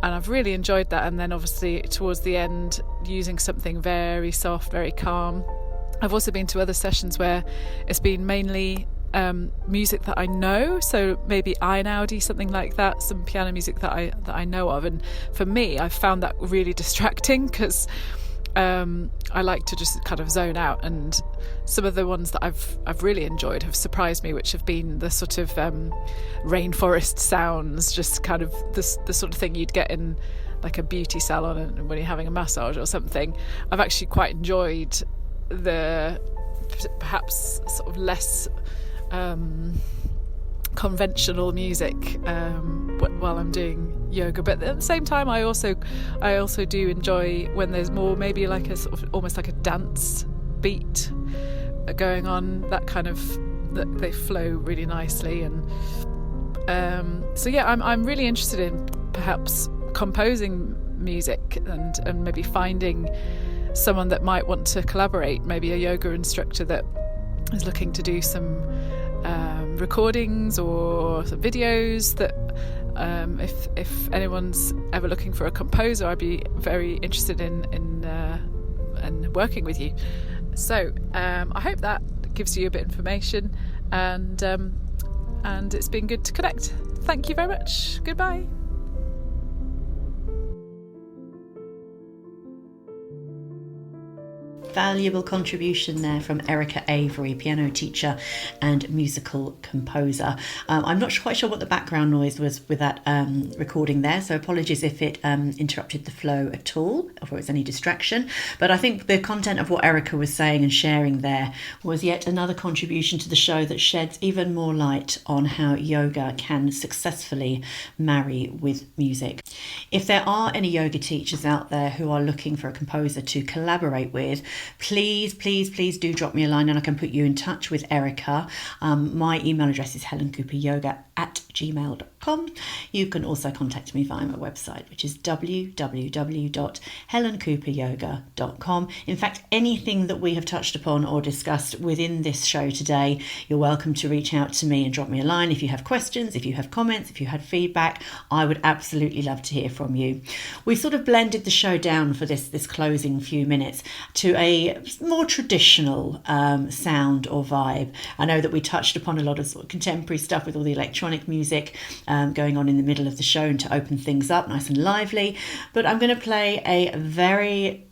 I've really enjoyed that. And then obviously towards the end, using something very soft, very calm. I've also been to other sessions where it's been mainly music that I know, so maybe Einaudi, something like that, some piano music that I know of. And for me, I found that really distracting, because I like to just kind of zone out. And some of the ones that I've really enjoyed have surprised me, which have been the sort of rainforest sounds, just kind of the sort of thing you'd get in like a beauty salon when you're having a massage or something. I've actually quite enjoyed the perhaps sort of less conventional music while I'm doing yoga. But at the same time, I also do enjoy when there's more maybe like a sort of almost like a dance beat going on, that kind of, that they flow really nicely. And so yeah, I'm really interested in perhaps composing music and maybe finding someone that might want to collaborate, maybe a yoga instructor that is looking to do some recordings or some videos. That if anyone's ever looking for a composer, I'd be very interested in working with you. So I hope that gives you a bit of information, and it's been good to connect. Thank you very much. Goodbye. Valuable contribution there from Erica Avery, piano teacher and musical composer. I'm not quite sure what the background noise was with that recording there, so apologies if it interrupted the flow at all, or if there was any distraction. But I think the content of what Erica was saying and sharing there was yet another contribution to the show that sheds even more light on how yoga can successfully marry with music. If there are any yoga teachers out there who are looking for a composer to collaborate with, please do drop me a line and I can put you in touch with Erica. My email address is helencooperyoga@gmail.com. You can also contact me via my website, which is www.helencooperyoga.com. In fact, anything that we have touched upon or discussed within this show today, you're welcome to reach out to me and drop me a line if you have questions, if you have comments, if you had feedback. I would absolutely love to hear from you. We've sort of blended the show down for this closing few minutes to a more traditional sound or vibe. I know that we touched upon a lot of sort of contemporary stuff with all the electronic music going on in the middle of the show, and to open things up nice and lively. But I'm going to play a very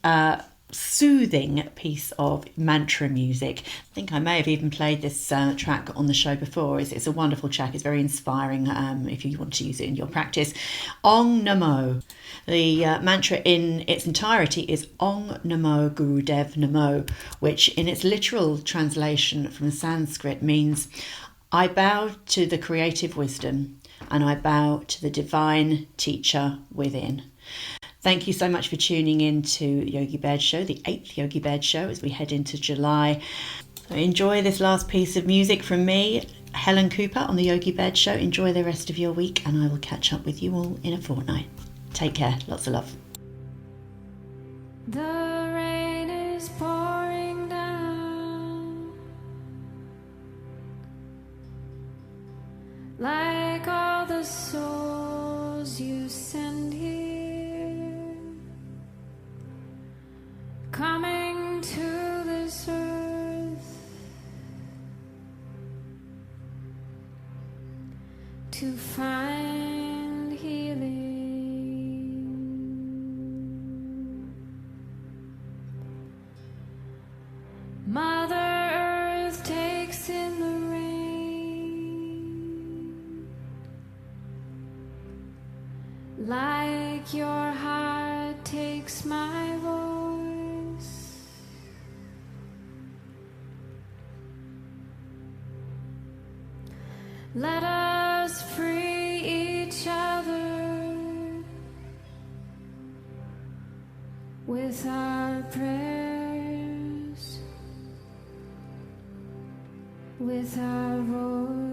soothing piece of mantra music. I think I may have even played this track on the show before. It's a wonderful track. It's very inspiring if you want to use it in your practice. Om Namo. The mantra in its entirety is Om Namo Gurudev Namo, which in its literal translation from Sanskrit means I bow to the creative wisdom and I bow to the divine teacher within. Thank you so much for tuning in to Yogi Baird Show, the 8th Yogi Baird Show, as we head into July. Enjoy this last piece of music from me, Helen Cooper, on the Yogi Bed Show. Enjoy the rest of your week, and I will catch up with you all in a fortnight. Take care. Lots of love. The rain is pouring down like all the souls you send here, coming to this earth to find healing. Mother Earth takes in the rain like your heart takes my voice. Let us free each other with our prayers, with our voice.